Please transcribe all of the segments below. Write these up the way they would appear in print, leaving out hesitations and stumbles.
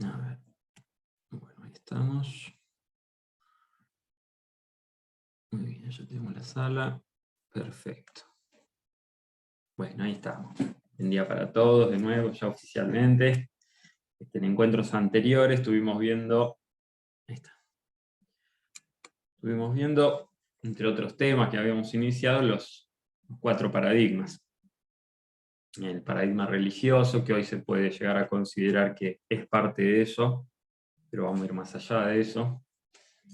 A ver. Bueno, ahí estamos. Muy bien, ya tenemos la sala. Perfecto. Bueno, ahí estamos. Buen día para todos, de nuevo, ya oficialmente. En encuentros anteriores estuvimos viendo, ahí está. Estuvimos viendo, entre otros temas que habíamos iniciado, los 4 paradigmas. El paradigma religioso, que hoy se puede llegar a considerar que es parte de eso, pero vamos a ir más allá de eso.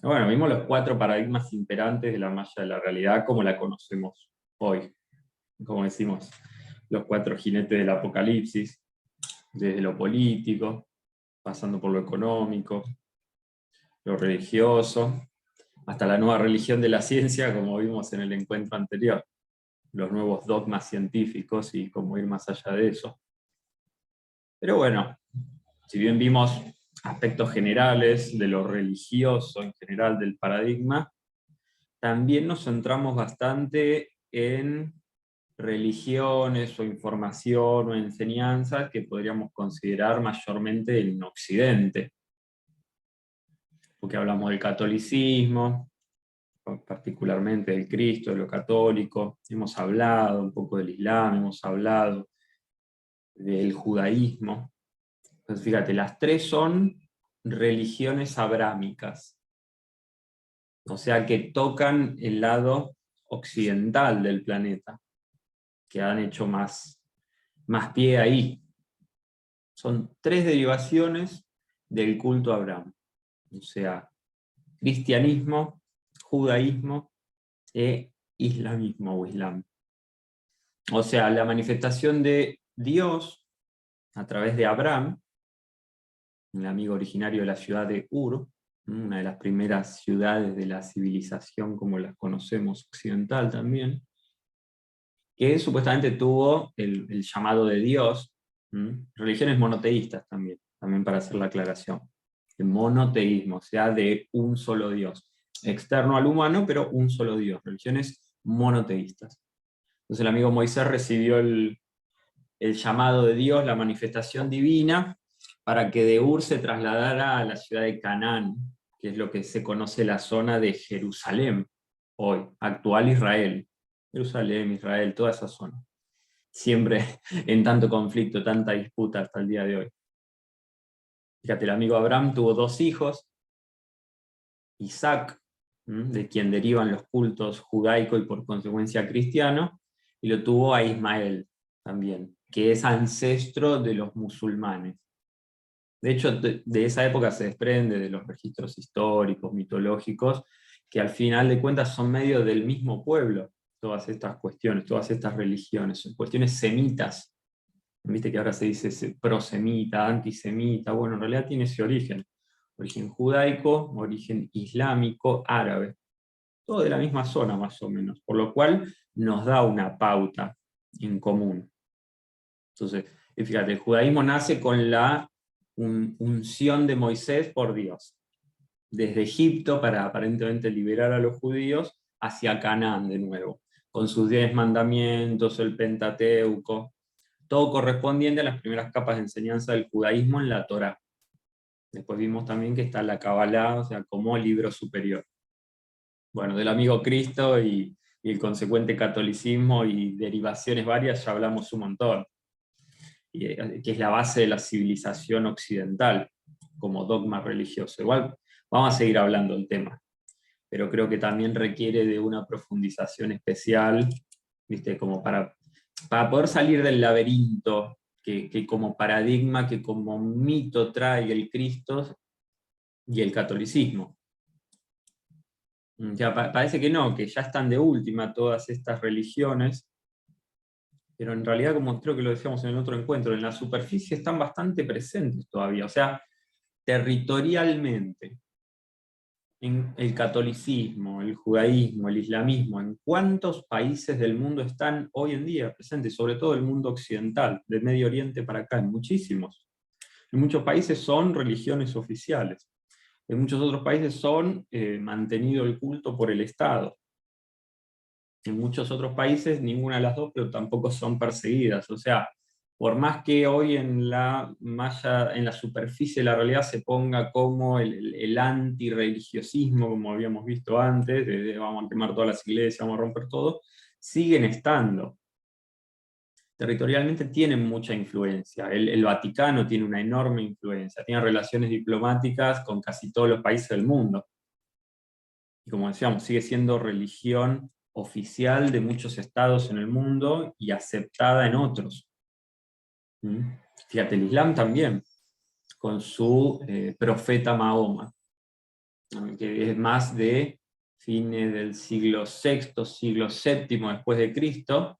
Bueno, vimos los 4 paradigmas imperantes de la malla de la realidad como la conocemos hoy. Como decimos, los 4 jinetes del apocalipsis, desde lo político, pasando por lo económico, lo religioso, hasta la nueva religión de la ciencia, como vimos en el encuentro anterior, los nuevos dogmas científicos y cómo ir más allá de eso. Pero bueno, si bien vimos aspectos generales de lo religioso en general del paradigma, también nos centramos bastante en religiones o información o enseñanzas que podríamos considerar mayormente en Occidente. Porque hablamos del catolicismo, particularmente del Cristo, de lo católico, hemos hablado un poco del Islam, hemos hablado del judaísmo. Entonces fíjate, las 3 son religiones abrámicas, o sea que tocan el lado occidental del planeta, que han hecho más pie ahí. Son 3 derivaciones del culto a Abraham, o sea, cristianismo, judaísmo e islamismo o islam. O sea, la manifestación de Dios a través de Abraham, el amigo originario de la ciudad de Ur, una de las primeras ciudades de la civilización como las conocemos occidental también, que supuestamente tuvo el llamado de Dios, religiones monoteístas también para hacer la aclaración. El monoteísmo, o sea, de un solo Dios, externo al humano, pero un solo Dios, religiones monoteístas. Entonces el amigo Moisés recibió el llamado de Dios, la manifestación divina, para que de Ur se trasladara a la ciudad de Canaán, que es lo que se conoce la zona de Jerusalén, hoy, actual Israel. Jerusalén, Israel, toda esa zona. Siempre en tanto conflicto, tanta disputa hasta el día de hoy. Fíjate, el amigo Abraham tuvo 2 hijos, Isaac, de quien derivan los cultos judaico y por consecuencia cristiano, y lo tuvo a Ismael también, que es ancestro de los musulmanes. De hecho, de esa época se desprende de los registros históricos, mitológicos, que al final de cuentas son medio del mismo pueblo, todas estas cuestiones, todas estas religiones, son cuestiones semitas. Viste que ahora se dice prosemita, antisemita, bueno, en realidad tiene ese origen judaico, origen islámico, árabe, todo de la misma zona más o menos, por lo cual nos da una pauta en común. Entonces, fíjate, el judaísmo nace con la unción de Moisés por Dios, desde Egipto para aparentemente liberar a los judíos hacia Canaán de nuevo, con sus 10 mandamientos, el Pentateuco, todo correspondiente a las primeras capas de enseñanza del judaísmo en la Torá. Después vimos también que está la Kabbalah, o sea, como libro superior. Bueno, del amigo Cristo y el consecuente catolicismo y derivaciones varias ya hablamos un montón, que es la base de la civilización occidental como dogma religioso. Igual vamos a seguir hablando del tema, pero creo que también requiere de una profundización especial, ¿viste? Como para poder salir del laberinto que como paradigma, que como mito trae el Cristo y el catolicismo. Ya, parece que no, que ya están de última todas estas religiones, pero en realidad, como creo que lo decíamos en el otro encuentro, en la superficie están bastante presentes todavía, o sea, territorialmente, en el catolicismo, el judaísmo, el islamismo, ¿en cuántos países del mundo están hoy en día presentes? Sobre todo el mundo occidental, del Medio Oriente para acá, en muchísimos. En muchos países son religiones oficiales. En muchos otros países son mantenido el culto por el Estado. En muchos otros países ninguna de las dos, pero tampoco son perseguidas. O sea, por más que hoy en la malla, en la superficie de la realidad se ponga como el antirreligiosismo, como habíamos visto antes, de vamos a quemar todas las iglesias, vamos a romper todo, siguen estando. Territorialmente tienen mucha influencia. El Vaticano tiene una enorme influencia, tiene relaciones diplomáticas con casi todos los países del mundo. Y como decíamos, sigue siendo religión oficial de muchos estados en el mundo y aceptada en otros. Fíjate, el Islam también, con su profeta Mahoma, ¿no? Que es más de fines del siglo VI, siglo VII después de Cristo,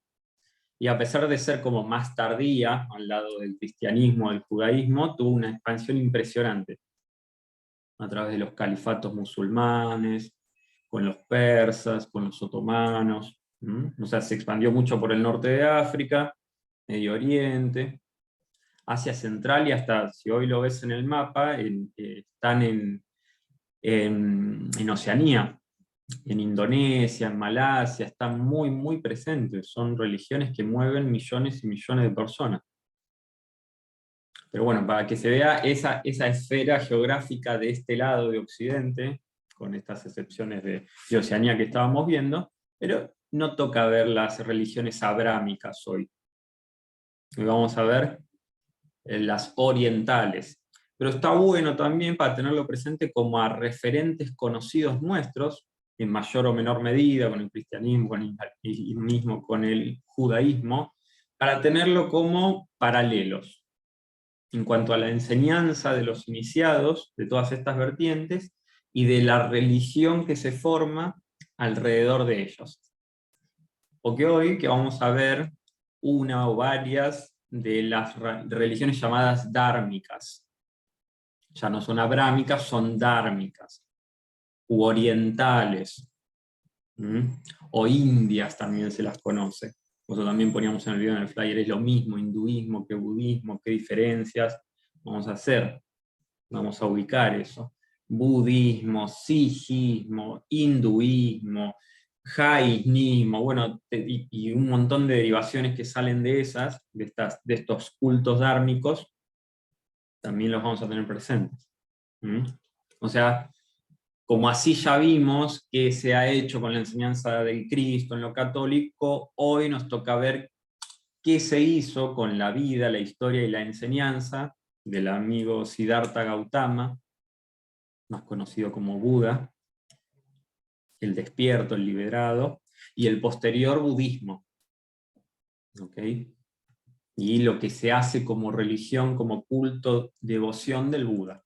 y a pesar de ser como más tardía, al lado del cristianismo, del judaísmo, tuvo una expansión impresionante a través de los califatos musulmanes, con los persas, con los otomanos. O sea, se expandió mucho por el norte de África, Medio Oriente, Asia Central, y hasta, si hoy lo ves en el mapa, están en Oceanía, en Indonesia, en Malasia, están muy, muy presentes. Son religiones que mueven millones y millones de personas. Pero bueno, para que se vea esa esfera geográfica de este lado de Occidente, con estas excepciones de Oceanía que estábamos viendo, pero no toca ver las religiones abrámicas hoy. Hoy vamos a ver las orientales. Pero está bueno también para tenerlo presente como a referentes conocidos nuestros, en mayor o menor medida, con el cristianismo, con el islamismo, con el judaísmo, para tenerlo como paralelos en cuanto a la enseñanza de los iniciados, de todas estas vertientes, y de la religión que se forma alrededor de ellos. Porque hoy que vamos a ver una o varias de las religiones llamadas dármicas. Ya no son abrámicas, son dármicas, u orientales, o indias también se las conoce. Nosotros también poníamos en el video en el flyer, es lo mismo, hinduismo que budismo, qué diferencias vamos a hacer, vamos a ubicar eso. Budismo, sijismo, hinduismo, jainismo, bueno, y un montón de derivaciones que salen de esas, de estos cultos dármicos, también los vamos a tener presentes. O sea, como así ya vimos que se ha hecho con la enseñanza del Cristo en lo católico, hoy nos toca ver qué se hizo con la vida, la historia y la enseñanza del amigo Siddhartha Gautama, más conocido como Buda, el despierto, el liberado, y el posterior budismo. ¿Okay? Y lo que se hace como religión, como culto, devoción del Buda.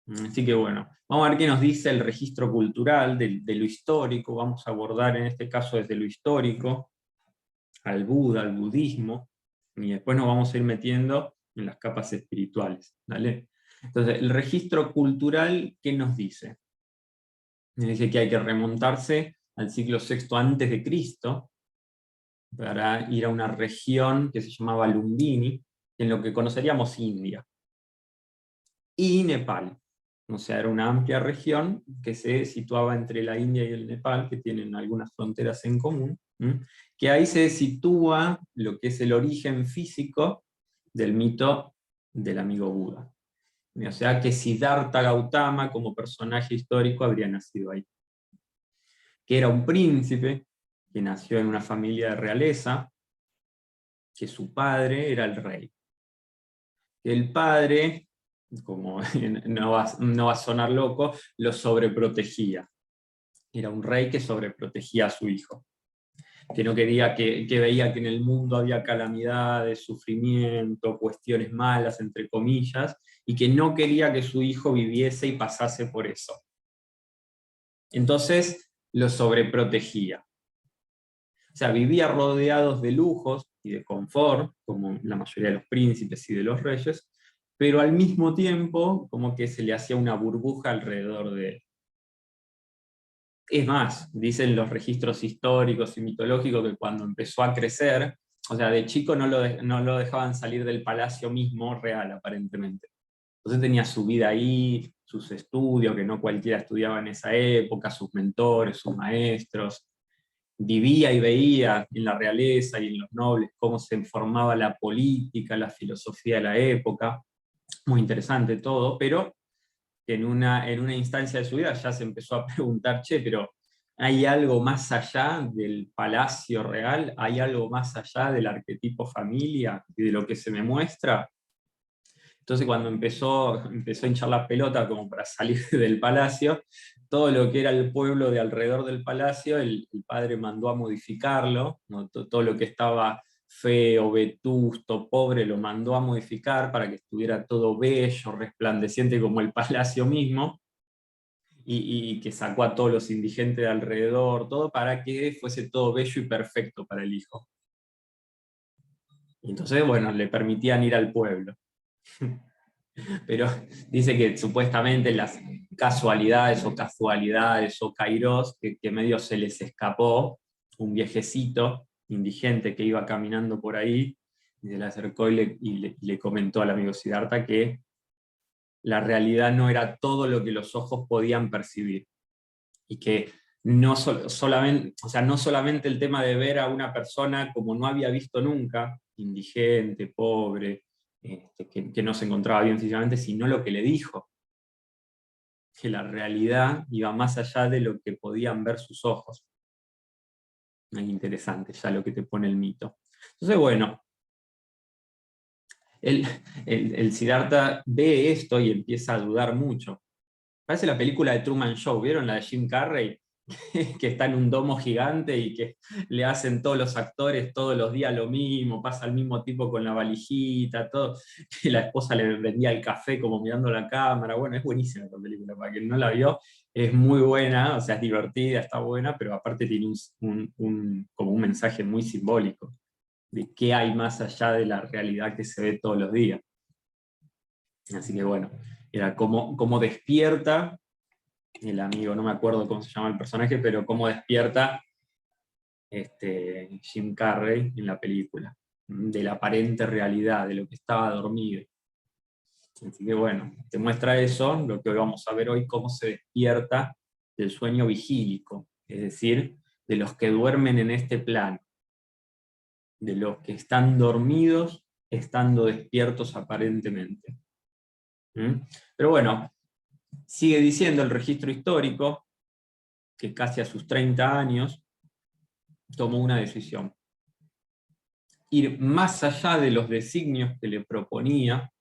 Así que bueno, vamos a ver qué nos dice el registro cultural de lo histórico. Vamos a abordar en este caso desde lo histórico al Buda, al budismo, y después nos vamos a ir metiendo en las capas espirituales. ¿Vale? Entonces, el registro cultural, ¿qué nos dice? Nos dice que hay que remontarse al siglo VI antes de Cristo para ir a una región que se llamaba Lumbini, en lo que conoceríamos India, y Nepal. O sea, era una amplia región que se situaba entre la India y el Nepal, que tienen algunas fronteras en común, que ahí se sitúa lo que es el origen físico del mito del amigo Buda. O sea que Siddhartha Gautama, como personaje histórico, habría nacido ahí. Que era un príncipe que nació en una familia de realeza, que su padre era el rey. El padre, como no va a sonar loco, lo sobreprotegía. Era un rey que sobreprotegía a su hijo, que no quería, que veía que en el mundo había calamidades, sufrimiento, cuestiones malas, entre comillas, y que no quería que su hijo viviese y pasase por eso. Entonces lo sobreprotegía. O sea, vivía rodeados de lujos y de confort, como la mayoría de los príncipes y de los reyes, pero al mismo tiempo como que se le hacía una burbuja alrededor de él. Es más, dicen los registros históricos y mitológicos que cuando empezó a crecer, o sea, de chico no lo dejaban salir del palacio mismo real, aparentemente. Entonces tenía su vida ahí, sus estudios, que no cualquiera estudiaba en esa época, sus mentores, sus maestros. vivía y veía en la realeza y en los nobles cómo se formaba la política, la filosofía de la época, muy interesante todo, pero en una instancia de su vida ya se empezó a preguntar, che, pero ¿hay algo más allá del palacio real? ¿Hay algo más allá del arquetipo familia y de lo que se me muestra? Entonces cuando empezó a hinchar la pelota como para salir del palacio, todo lo que era el pueblo de alrededor del palacio, el padre mandó a modificarlo, ¿no? Todo lo que estaba feo, vetusto, pobre, lo mandó a modificar para que estuviera todo bello, resplandeciente como el palacio mismo, y que sacó a todos los indigentes de alrededor, todo para que fuese todo bello y perfecto para el hijo. Y entonces, bueno, le permitían ir al pueblo. Pero dice que supuestamente las casualidades o casualidades o kairos, que medio se les escapó, un viejecito indigente que iba caminando por ahí, y se le acercó y le comentó al amigo Siddhartha que la realidad no era todo lo que los ojos podían percibir, y que solamente, o sea, no solamente el tema de ver a una persona como no había visto nunca, indigente, pobre, que no se encontraba bien físicamente, sino lo que le dijo, que la realidad iba más allá de lo que podían ver sus ojos. Es interesante ya lo que te pone el mito. Entonces, bueno, el Siddhartha ve esto y empieza a dudar mucho. Parece la película de Truman Show, ¿vieron? La de Jim Carrey, que está en un domo gigante y que le hacen todos los actores todos los días lo mismo, pasa el mismo tipo con la valijita, todo, que la esposa le vendía el café como mirando la cámara. Bueno, es buenísima esta película, para quien no la vio, es muy buena, o sea, es divertida, está buena, pero aparte tiene como un mensaje muy simbólico de qué hay más allá de la realidad que se ve todos los días. Así que bueno, era como despierta el amigo, no me acuerdo cómo se llama el personaje, pero cómo despierta Jim Carrey en la película, de la aparente realidad, de lo que estaba dormido. Así que bueno, te muestra eso, lo que hoy vamos a ver hoy, cómo se despierta del sueño vigílico, es decir, de los que duermen en este plano, de los que están dormidos estando despiertos aparentemente. ¿Mm? Pero bueno, sigue diciendo el registro histórico que casi a sus 30 años tomó una decisión: ir más allá de los designios que le proponía,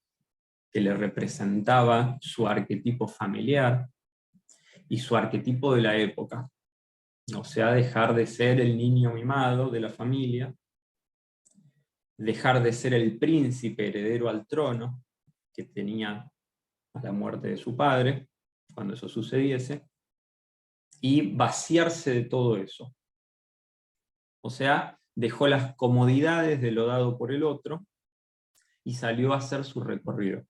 que le representaba su arquetipo familiar y su arquetipo de la época. O sea, dejar de ser el niño mimado de la familia, dejar de ser el príncipe heredero al trono que tenía a la muerte de su padre, cuando eso sucediese, y vaciarse de todo eso. O sea, dejó las comodidades de lo dado por el otro y salió a hacer su recorrido.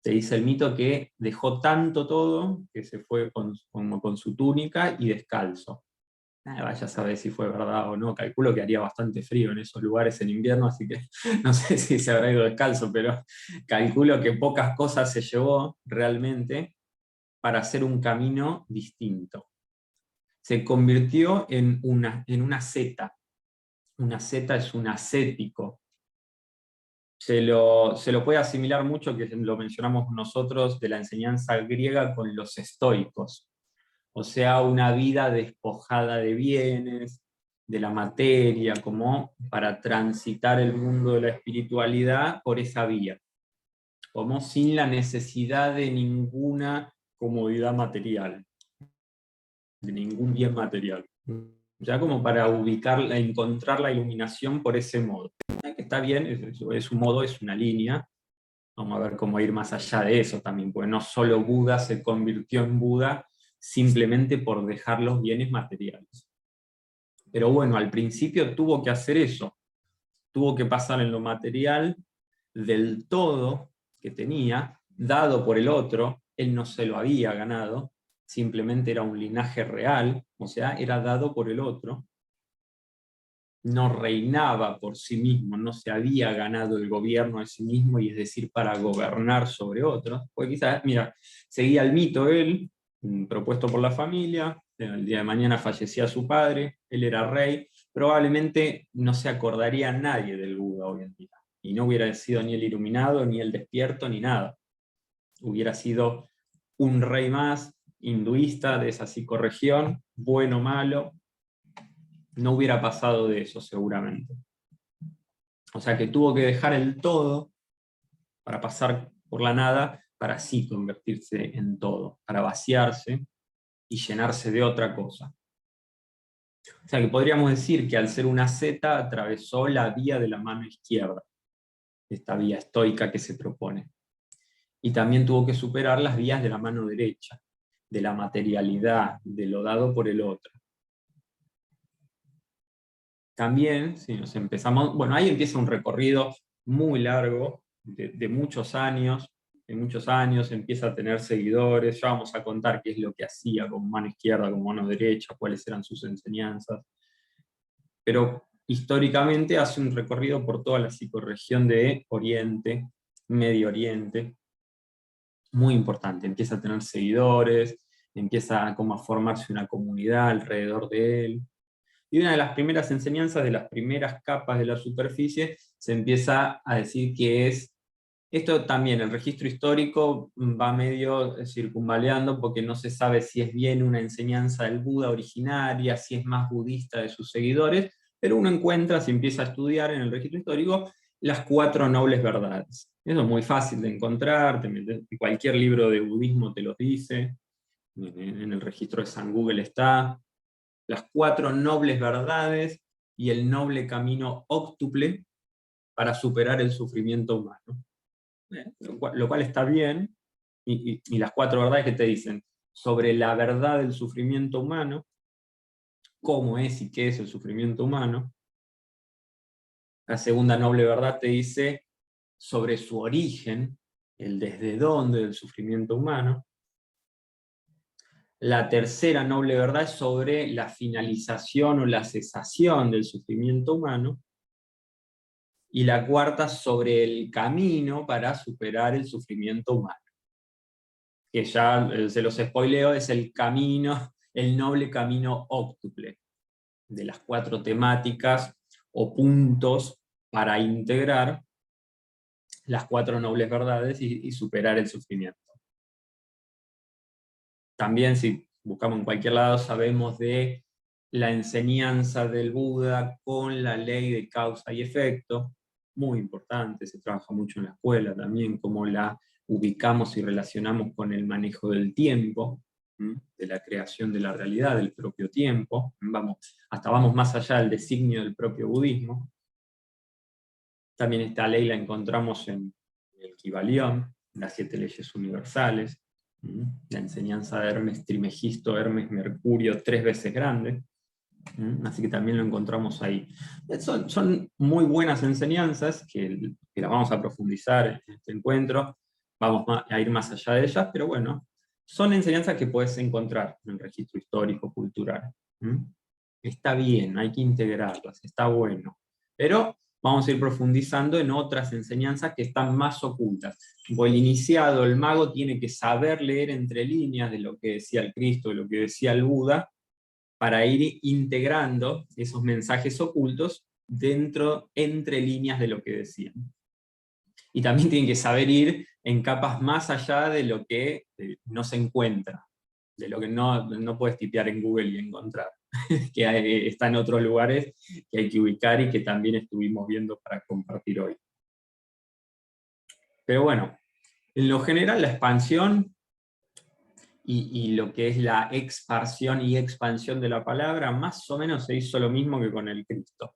Se dice el mito que dejó tanto todo que se fue como con su túnica y descalzo. Vaya a saber si fue verdad o no, calculo que haría bastante frío en esos lugares en invierno, así que no sé si se habrá ido descalzo, pero calculo que pocas cosas se llevó realmente para hacer un camino distinto. Se convirtió en una seta. Una seta es un ascético. Se lo puede asimilar mucho, que lo mencionamos nosotros, de la enseñanza griega con los estoicos. O sea, una vida despojada de bienes, de la materia, como para transitar el mundo de la espiritualidad por esa vía, como sin la necesidad de ninguna comodidad material, de ningún bien material. Ya como para ubicarla, encontrar la iluminación por ese modo. Que está bien, es un modo, es una línea. Vamos a ver cómo ir más allá de eso también, porque no solo Buda se convirtió en Buda simplemente por dejar los bienes materiales. Pero bueno, al principio tuvo que hacer eso, tuvo que pasar en lo material del todo que tenía, dado por el otro, él no se lo había ganado, simplemente era un linaje real, o sea, era dado por el otro, no reinaba por sí mismo, no se había ganado el gobierno de sí mismo, y es decir, para gobernar sobre otros, porque quizás, mira, seguía el mito él, propuesto por la familia, El día de mañana fallecía su padre, él era rey, probablemente no se acordaría nadie del Buda hoy en día. Y no hubiera sido ni el iluminado, ni el despierto, ni nada. Hubiera sido un rey más, hinduista de esa psicorregión, bueno o malo, no hubiera pasado de eso seguramente. O sea que tuvo que dejar el todo para pasar por la nada, para así convertirse en todo, para vaciarse y llenarse de otra cosa. O sea que podríamos decir que al ser una zeta atravesó la vía de la mano izquierda, esta vía estoica que se propone. Y también tuvo que superar las vías de la mano derecha, de la materialidad, de lo dado por el otro. También, si nos empezamos, bueno, ahí empieza un recorrido muy largo, de muchos años, empieza a tener seguidores, ya vamos a contar qué es lo que hacía con mano izquierda, con mano derecha, cuáles eran sus enseñanzas. Pero históricamente hace un recorrido por toda la psicorregión de Oriente, Medio Oriente, muy importante, empieza a tener seguidores, empieza como a formarse una comunidad alrededor de él. Y una de las primeras enseñanzas, de las primeras capas de la superficie, se empieza a decir que es, esto también, el registro histórico va medio circunvaleando porque no se sabe si es bien una enseñanza del Buda originaria, si es más budista de sus seguidores, pero uno encuentra, si empieza a estudiar en el registro histórico, las 4 nobles verdades. Eso es muy fácil de encontrar, cualquier libro de budismo te lo dice, en el registro de San Google está, las 4 nobles verdades y el noble camino óctuple para superar el sufrimiento humano. Lo cual está bien, y las 4 verdades que te dicen sobre la verdad del sufrimiento humano, cómo es y qué es el sufrimiento humano. La segunda noble verdad te dice sobre su origen, el desde dónde del sufrimiento humano. La tercera noble verdad es sobre la finalización o la cesación del sufrimiento humano. Y la cuarta sobre el camino para superar el sufrimiento humano. Que ya se los spoileo, es el camino, el noble camino óctuple, de las 4 temáticas o puntos para integrar las 4 nobles verdades y superar el sufrimiento. También, si buscamos en cualquier lado, sabemos de la enseñanza del Buda con la ley de causa y efecto, muy importante, se trabaja mucho en la escuela también, cómo la ubicamos y relacionamos con el manejo del tiempo, de la creación de la realidad, del propio tiempo, vamos más allá del designio del propio budismo. También esta ley la encontramos en el Kybalión, las 7 leyes universales, la enseñanza de Hermes Trimegisto, Hermes Mercurio 3 veces grande, así que también lo encontramos ahí. Son muy buenas enseñanzas, que las vamos a profundizar en este encuentro, vamos a ir más allá de ellas, pero bueno, son enseñanzas que puedes encontrar en el registro histórico, cultural. Está bien, hay que integrarlas, está bueno, pero vamos a ir profundizando en otras enseñanzas que están más ocultas. El iniciado, el mago, tiene que saber leer entre líneas de lo que decía el Cristo, de lo que decía el Buda, para ir integrando esos mensajes ocultos entre líneas de lo que decían. Y también tienen que saber ir en capas más allá de lo que no se encuentra, de lo que no puedes tipear en Google y encontrar, que está en otros lugares que hay que ubicar y que también estuvimos viendo para compartir hoy. Pero bueno, en lo general la expansión y lo que es la expansión y expansión de la palabra, más o menos se hizo lo mismo que con el Cristo.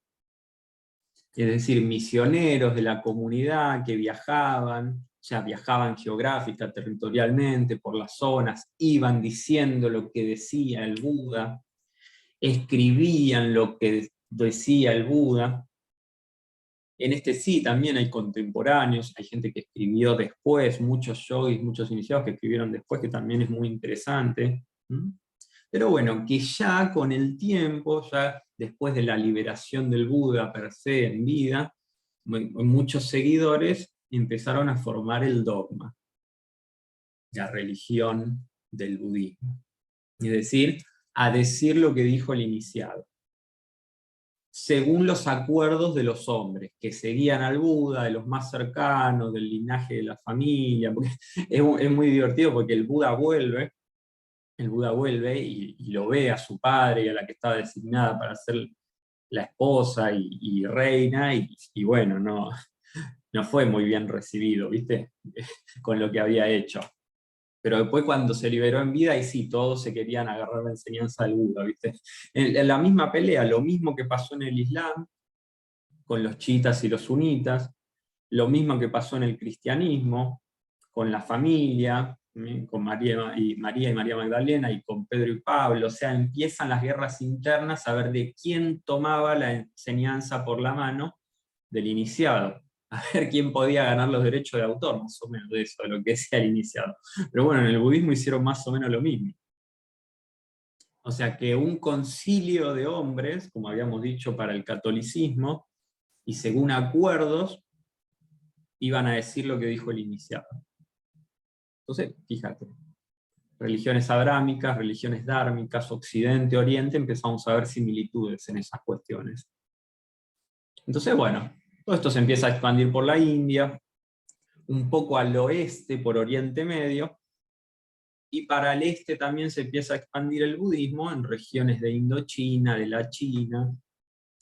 Es decir, misioneros de la comunidad que viajaban, ya viajaban geográfica, territorialmente, por las zonas, iban diciendo lo que decía el Buda, escribían lo que decía el Buda. En este sí también hay contemporáneos, hay gente que escribió después, muchos yogis, muchos iniciados que escribieron después, que también es muy interesante. Pero bueno, que ya con el tiempo, ya después de la liberación del Buda per se en vida, muchos seguidores empezaron a formar el dogma, la religión del budismo. Es decir, a decir lo que dijo el iniciado, según los acuerdos de los hombres, que seguían al Buda, de los más cercanos, del linaje de la familia, porque es muy divertido porque el Buda vuelve y lo ve a su padre y a la que estaba designada para ser la esposa y reina, y bueno, no fue muy bien recibido, ¿viste? Con lo que había hecho. Pero después cuando se liberó en vida, y sí, todos se querían agarrar la enseñanza del Buda, ¿viste? En la misma pelea, lo mismo que pasó en el Islam, con los chiitas y los sunitas, lo mismo que pasó en el cristianismo, con la familia, con María y María Magdalena, y con Pedro y Pablo, o sea, empiezan las guerras internas a ver de quién tomaba la enseñanza por la mano del iniciado, a ver quién podía ganar los derechos de autor, más o menos de eso, de lo que decía el iniciado. Pero bueno, en el budismo hicieron más o menos lo mismo. O sea que un concilio de hombres, como habíamos dicho para el catolicismo, y según acuerdos, iban a decir lo que dijo el iniciado. Entonces, fíjate, religiones abrámicas, religiones dármicas, Occidente, Oriente, empezamos a ver similitudes en esas cuestiones. Entonces, bueno, todo esto se empieza a expandir por la India, un poco al oeste, por Oriente Medio, y para el este también se empieza a expandir el budismo en regiones de Indochina, de la China,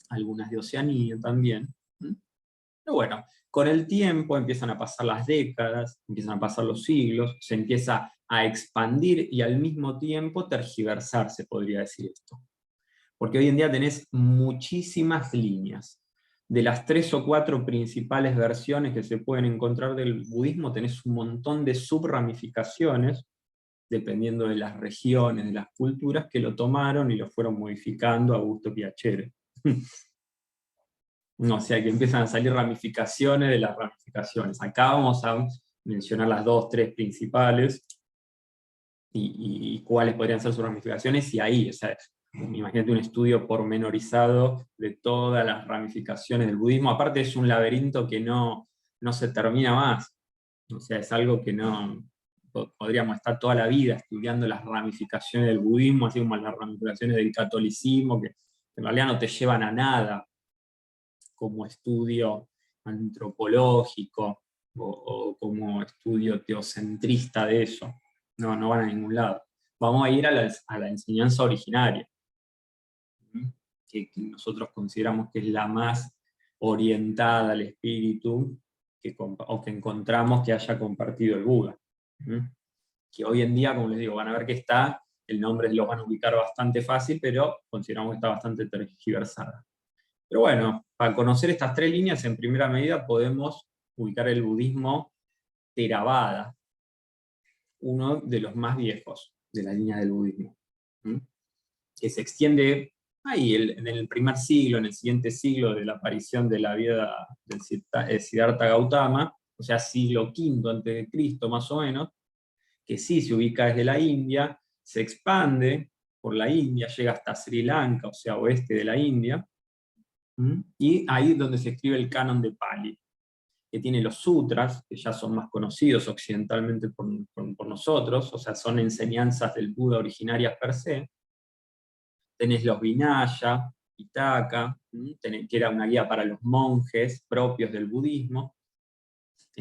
algunas de Oceanía también. Pero bueno, con el tiempo empiezan a pasar las décadas, empiezan a pasar los siglos, se empieza a expandir y al mismo tiempo tergiversar, se podría decir esto. Porque hoy en día tenés muchísimas líneas. De las 3 o 4 principales versiones que se pueden encontrar del budismo, tenés un montón de subramificaciones, dependiendo de las regiones, de las culturas, que lo tomaron y lo fueron modificando a gusto Piacere. O sea que empiezan a salir ramificaciones de las ramificaciones. Acá vamos a mencionar las 2, 3 principales, y cuáles podrían ser sus ramificaciones, y ahí, o sea, imagínate un estudio pormenorizado de todas las ramificaciones del budismo. Aparte es un laberinto que no se termina más. O sea, es algo que no podríamos estar toda la vida estudiando las ramificaciones del budismo, así como las ramificaciones del catolicismo, que en realidad no te llevan a nada como estudio antropológico o como estudio teocentrista de eso. No van a ningún lado. Vamos a ir a la enseñanza originaria, que nosotros consideramos que es la más orientada al espíritu o que encontramos que haya compartido el Buda. Que hoy en día, como les digo, van a ver que está, el nombre lo van a ubicar bastante fácil, pero consideramos que está bastante tergiversada. Pero bueno, para conocer estas 3 líneas, en primera medida podemos ubicar el budismo Theravada, uno de los más viejos de la línea del budismo, que se extiende ahí, en el primer siglo, en el siguiente siglo de la aparición de la vida del Siddhartha Gautama, o sea, siglo V a.C., más o menos, que sí se ubica desde la India, se expande por la India, llega hasta Sri Lanka, o sea, oeste de la India, y ahí es donde se escribe el canon de Pali, que tiene los sutras, que ya son más conocidos occidentalmente por nosotros, o sea, son enseñanzas del Buda originarias per se. Tenés los Vinaya, Pitaka, que era una guía para los monjes propios del budismo.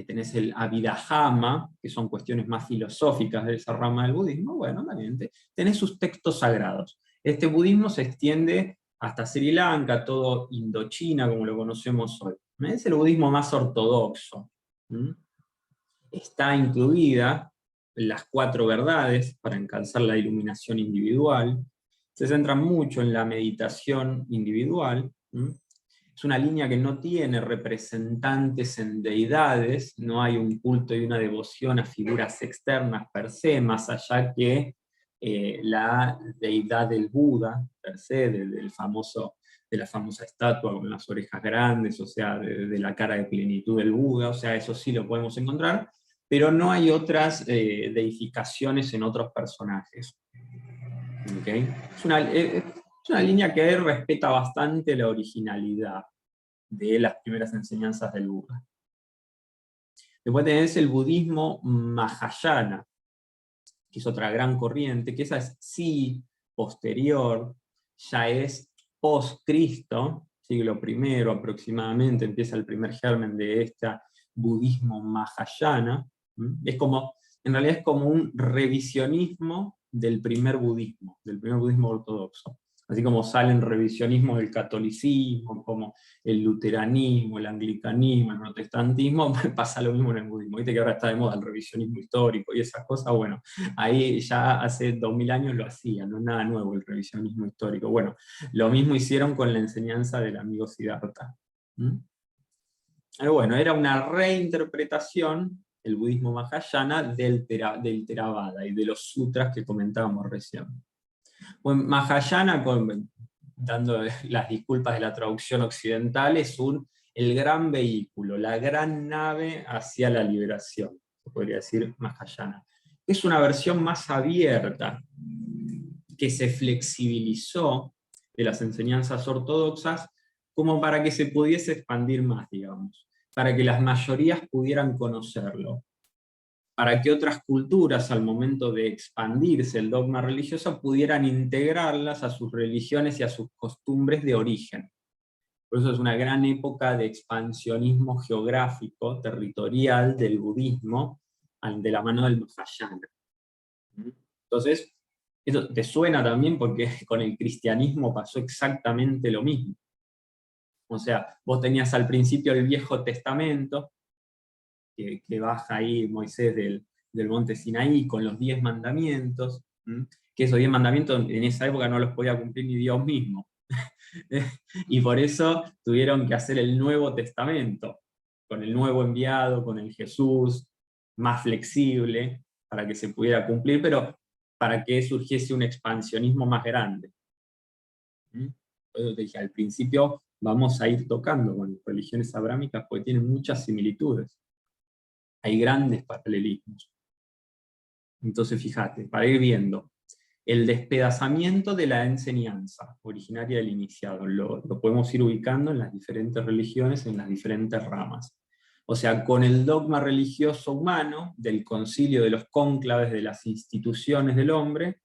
Tenés el Abhidhamma, que son cuestiones más filosóficas de esa rama del budismo. Bueno, también tenés sus textos sagrados. Este budismo se extiende hasta Sri Lanka, todo Indochina, como lo conocemos hoy. Es el budismo más ortodoxo. Está incluida las 4 verdades para alcanzar la iluminación individual. Se centra mucho en la meditación individual. Es una línea que no tiene representantes en deidades, no hay un culto y una devoción a figuras externas per se, más allá que la deidad del Buda, per se, de la famosa estatua con las orejas grandes, o sea, de la cara de plenitud del Buda, o sea, eso sí lo podemos encontrar, pero no hay otras deificaciones en otros personajes. ¿Okay? Es una línea que respeta bastante la originalidad de las primeras enseñanzas del Buda. Después tenés el budismo Mahayana, que es otra gran corriente, que esa sí posterior, ya es post-Cristo, siglo I aproximadamente, empieza el primer germen de este budismo mahayana. Es como, en realidad es como un revisionismo del primer budismo ortodoxo. Así como salen revisionismos del catolicismo, como el luteranismo, el anglicanismo, el protestantismo, pasa lo mismo en el budismo. Viste que ahora está de moda el revisionismo histórico y esas cosas. Bueno, ahí ya hace 2000 años lo hacían, no es nada nuevo el revisionismo histórico. Bueno, lo mismo hicieron con la enseñanza del amigo Siddhartha. Pero bueno, era una reinterpretación, el budismo mahayana, del Theravada y de los sutras que comentábamos recién. Bueno, Mahayana, dando las disculpas de la traducción occidental, es el gran vehículo, la gran nave hacia la liberación, se podría decir Mahayana. Es una versión más abierta, que se flexibilizó de las enseñanzas ortodoxas, como para que se pudiese expandir más, digamos, para que las mayorías pudieran conocerlo, para que otras culturas, al momento de expandirse el dogma religioso, pudieran integrarlas a sus religiones y a sus costumbres de origen. Por eso es una gran época de expansionismo geográfico, territorial del budismo, de la mano del Mahayana. Entonces, eso te suena también porque con el cristianismo pasó exactamente lo mismo. O sea, vos tenías al principio el Viejo Testamento, que baja ahí Moisés del monte Sinaí con los 10 mandamientos, que esos 10 mandamientos en esa época no los podía cumplir ni Dios mismo. Y por eso tuvieron que hacer el Nuevo Testamento, con el nuevo enviado, con el Jesús, más flexible, para que se pudiera cumplir, pero para que surgiese un expansionismo más grande. Por eso te dije, al principio vamos a ir tocando con las religiones abrámicas porque tienen muchas similitudes. Hay grandes paralelismos. Entonces fíjate, para ir viendo, el despedazamiento de la enseñanza originaria del iniciado, lo podemos ir ubicando en las diferentes religiones, en las diferentes ramas. O sea, con el dogma religioso humano, del concilio de los cónclaves de las instituciones del hombre,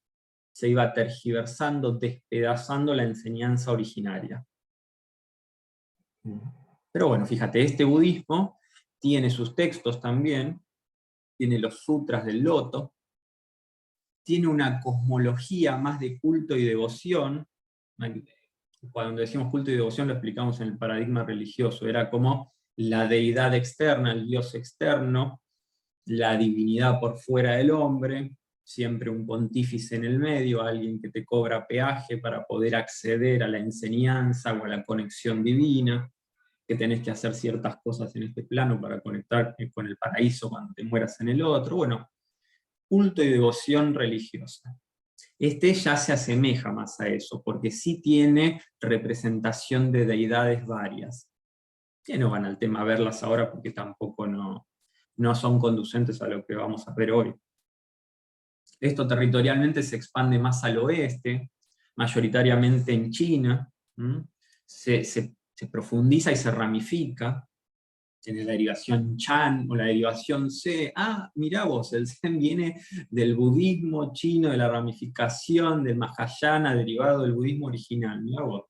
se iba tergiversando, despedazando la enseñanza originaria. Pero bueno, fíjate, este budismo tiene sus textos también, tiene los sutras del loto, tiene una cosmología más de culto y devoción. Cuando decimos culto y devoción lo explicamos en el paradigma religioso, era como la deidad externa, el Dios externo, la divinidad por fuera del hombre, siempre un pontífice en el medio, alguien que te cobra peaje para poder acceder a la enseñanza o a la conexión divina, que tenés que hacer ciertas cosas en este plano para conectar con el paraíso cuando te mueras en el otro. Bueno, culto y devoción religiosa. Este ya se asemeja más a eso, porque sí tiene representación de deidades varias, que no van al tema a verlas ahora porque tampoco no son conducentes a lo que vamos a ver hoy. Esto territorialmente se expande más al oeste, mayoritariamente en China, se profundiza y se ramifica, tiene la derivación Chan o la derivación C. Ah, mirá vos, el Zen viene del budismo chino, de la ramificación del Mahayana, derivado del budismo original. Mirá vos.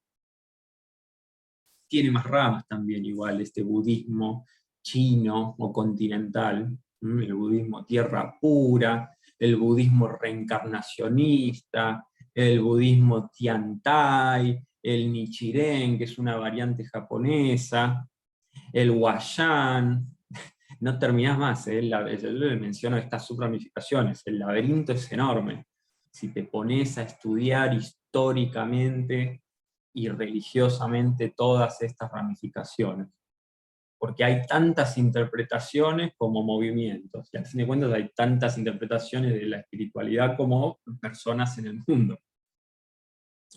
Tiene más ramas también igual, este budismo chino o continental, el budismo tierra pura, el budismo reencarnacionista, el budismo Tiantai, el Nichiren, que es una variante japonesa, el Huayán, no terminás más, yo le menciono estas subramificaciones, el laberinto es enorme. Si te pones a estudiar históricamente y religiosamente todas estas ramificaciones, porque hay tantas interpretaciones como movimientos, y al fin de cuentas hay tantas interpretaciones de la espiritualidad como personas en el mundo.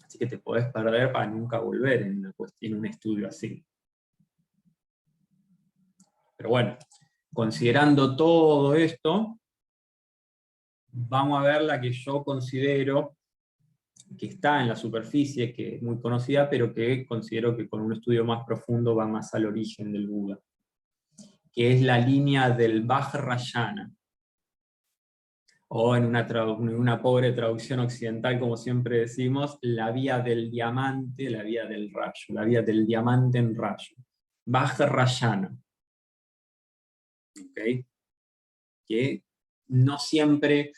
Así que te podés perder para nunca volver en un estudio así. Pero bueno, considerando todo esto, vamos a ver la que yo considero que está en la superficie, que es muy conocida, pero que considero que con un estudio más profundo va más al origen del Buda, que es la línea del Vajrayana. o en una pobre traducción occidental, como siempre decimos, la vía del diamante, la vía del rayo, la vía del diamante en rayo. Vajrayana. ¿Okay? Que no siempre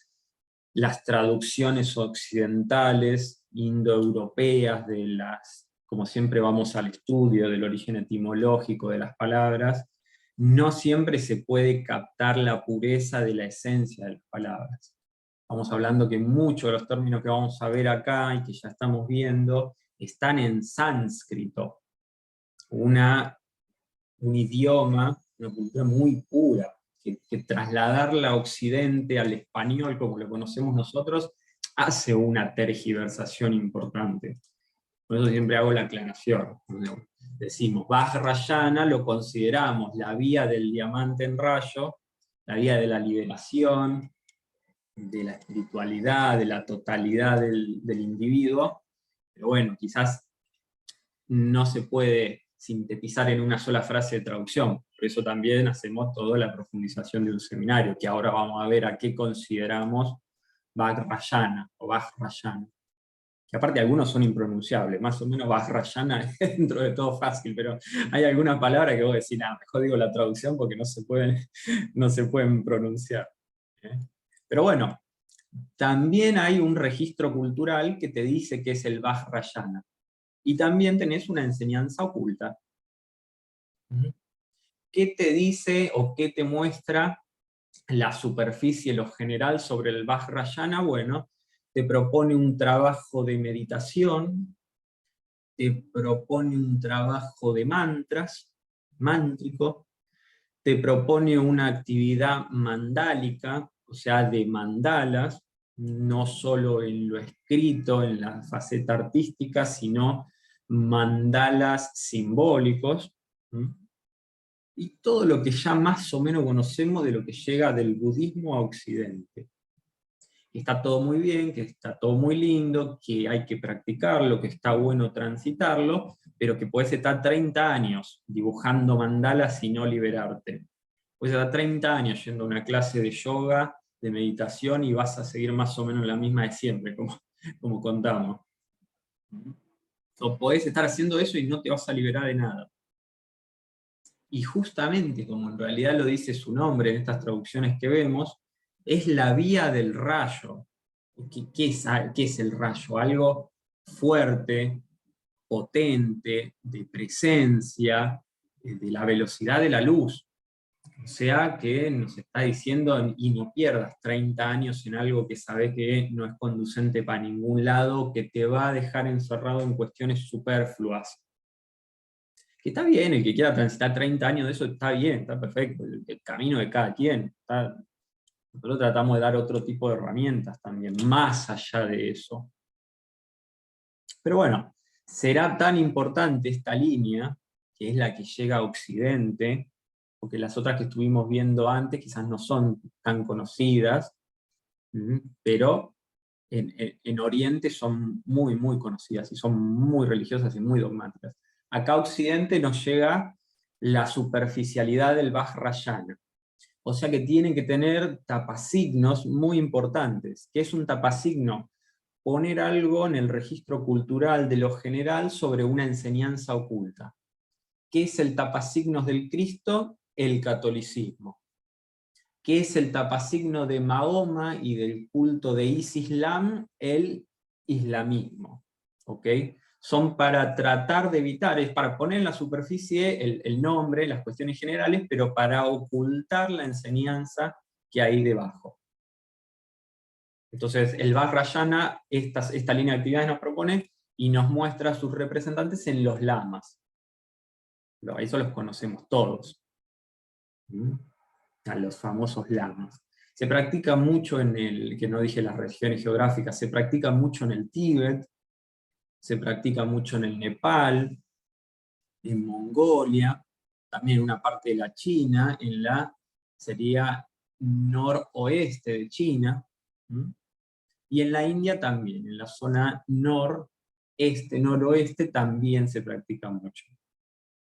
las traducciones occidentales, indoeuropeas, como siempre vamos al estudio del origen etimológico de las palabras, no siempre se puede captar la pureza de la esencia de las palabras. Estamos hablando que muchos de los términos que vamos a ver acá y que ya estamos viendo están en sánscrito, un idioma, una cultura muy pura, que trasladarla a Occidente, al español como lo conocemos nosotros, hace una tergiversación importante. Por eso siempre hago la aclaración. Decimos, Vajrayana lo consideramos la vía del diamante en rayo, la vía de la liberación, de la espiritualidad, de la totalidad del individuo, pero bueno, quizás no se puede sintetizar en una sola frase de traducción. Por eso también hacemos toda la profundización de un seminario, que ahora vamos a ver a qué consideramos Vajrayana o Vajrayana. Que aparte algunos son impronunciables, más o menos Vajrayana es dentro de todo fácil, pero hay alguna palabra que vos decís, nada, mejor digo la traducción porque no se pueden pronunciar. Pero bueno, también hay un registro cultural que te dice que es el Vajrayana. Y también tenés una enseñanza oculta. ¿Qué te dice o qué te muestra la superficie, lo general sobre el Vajrayana? Bueno, te propone un trabajo de meditación, te propone un trabajo de mantras, mántrico, te propone una actividad mandálica, o sea, de mandalas, no solo en lo escrito, en la faceta artística, sino mandalas simbólicos, y todo lo que ya más o menos conocemos de lo que llega del budismo a Occidente. Que está todo muy bien, que está todo muy lindo, que hay que practicarlo, que está bueno transitarlo, pero que puedes estar 30 años dibujando mandalas y no liberarte. Puedes estar 30 años yendo a una clase de yoga, de meditación, y vas a seguir más o menos la misma de siempre, como contamos. O podés estar haciendo eso y no te vas a liberar de nada. Y justamente, como en realidad lo dice su nombre en estas traducciones que vemos, es la vía del rayo. ¿Qué es el rayo? Algo fuerte, potente, de presencia, de la velocidad de la luz. O sea que nos está diciendo, y no pierdas 30 años en algo que sabes que no es conducente para ningún lado, que te va a dejar encerrado en cuestiones superfluas. Que está bien, el que quiera transitar 30 años de eso está bien, está perfecto, el camino de cada quien. Nosotros tratamos de dar otro tipo de herramientas también, más allá de eso. Pero bueno, será tan importante esta línea, que es la que llega a Occidente, porque las otras que estuvimos viendo antes quizás no son tan conocidas, pero en Oriente son muy, muy conocidas, y son muy religiosas y muy dogmáticas. Acá a Occidente nos llega la superficialidad del Vajrayana. O sea que tienen que tener tapasignos muy importantes. ¿Qué es un tapasigno? Poner algo en el registro cultural de lo general sobre una enseñanza oculta. ¿Qué es el tapasignos del Cristo? El catolicismo. ¿Qué es el tapasigno de Mahoma y del culto de Islam? El islamismo. ¿Ok? Son para tratar de evitar, es para poner en la superficie el nombre, las cuestiones generales, pero para ocultar la enseñanza que hay debajo. Entonces, el Vajrayana, esta línea de actividades nos propone y nos muestra a sus representantes en los lamas. Eso los conocemos todos. A los famosos lamas. Se practica mucho que no dije las regiones geográficas, se practica mucho en el Tíbet, se practica mucho en el Nepal, en Mongolia, también en una parte de la China, sería noroeste de China, y en la India también, en la zona noreste, noroeste también se practica mucho.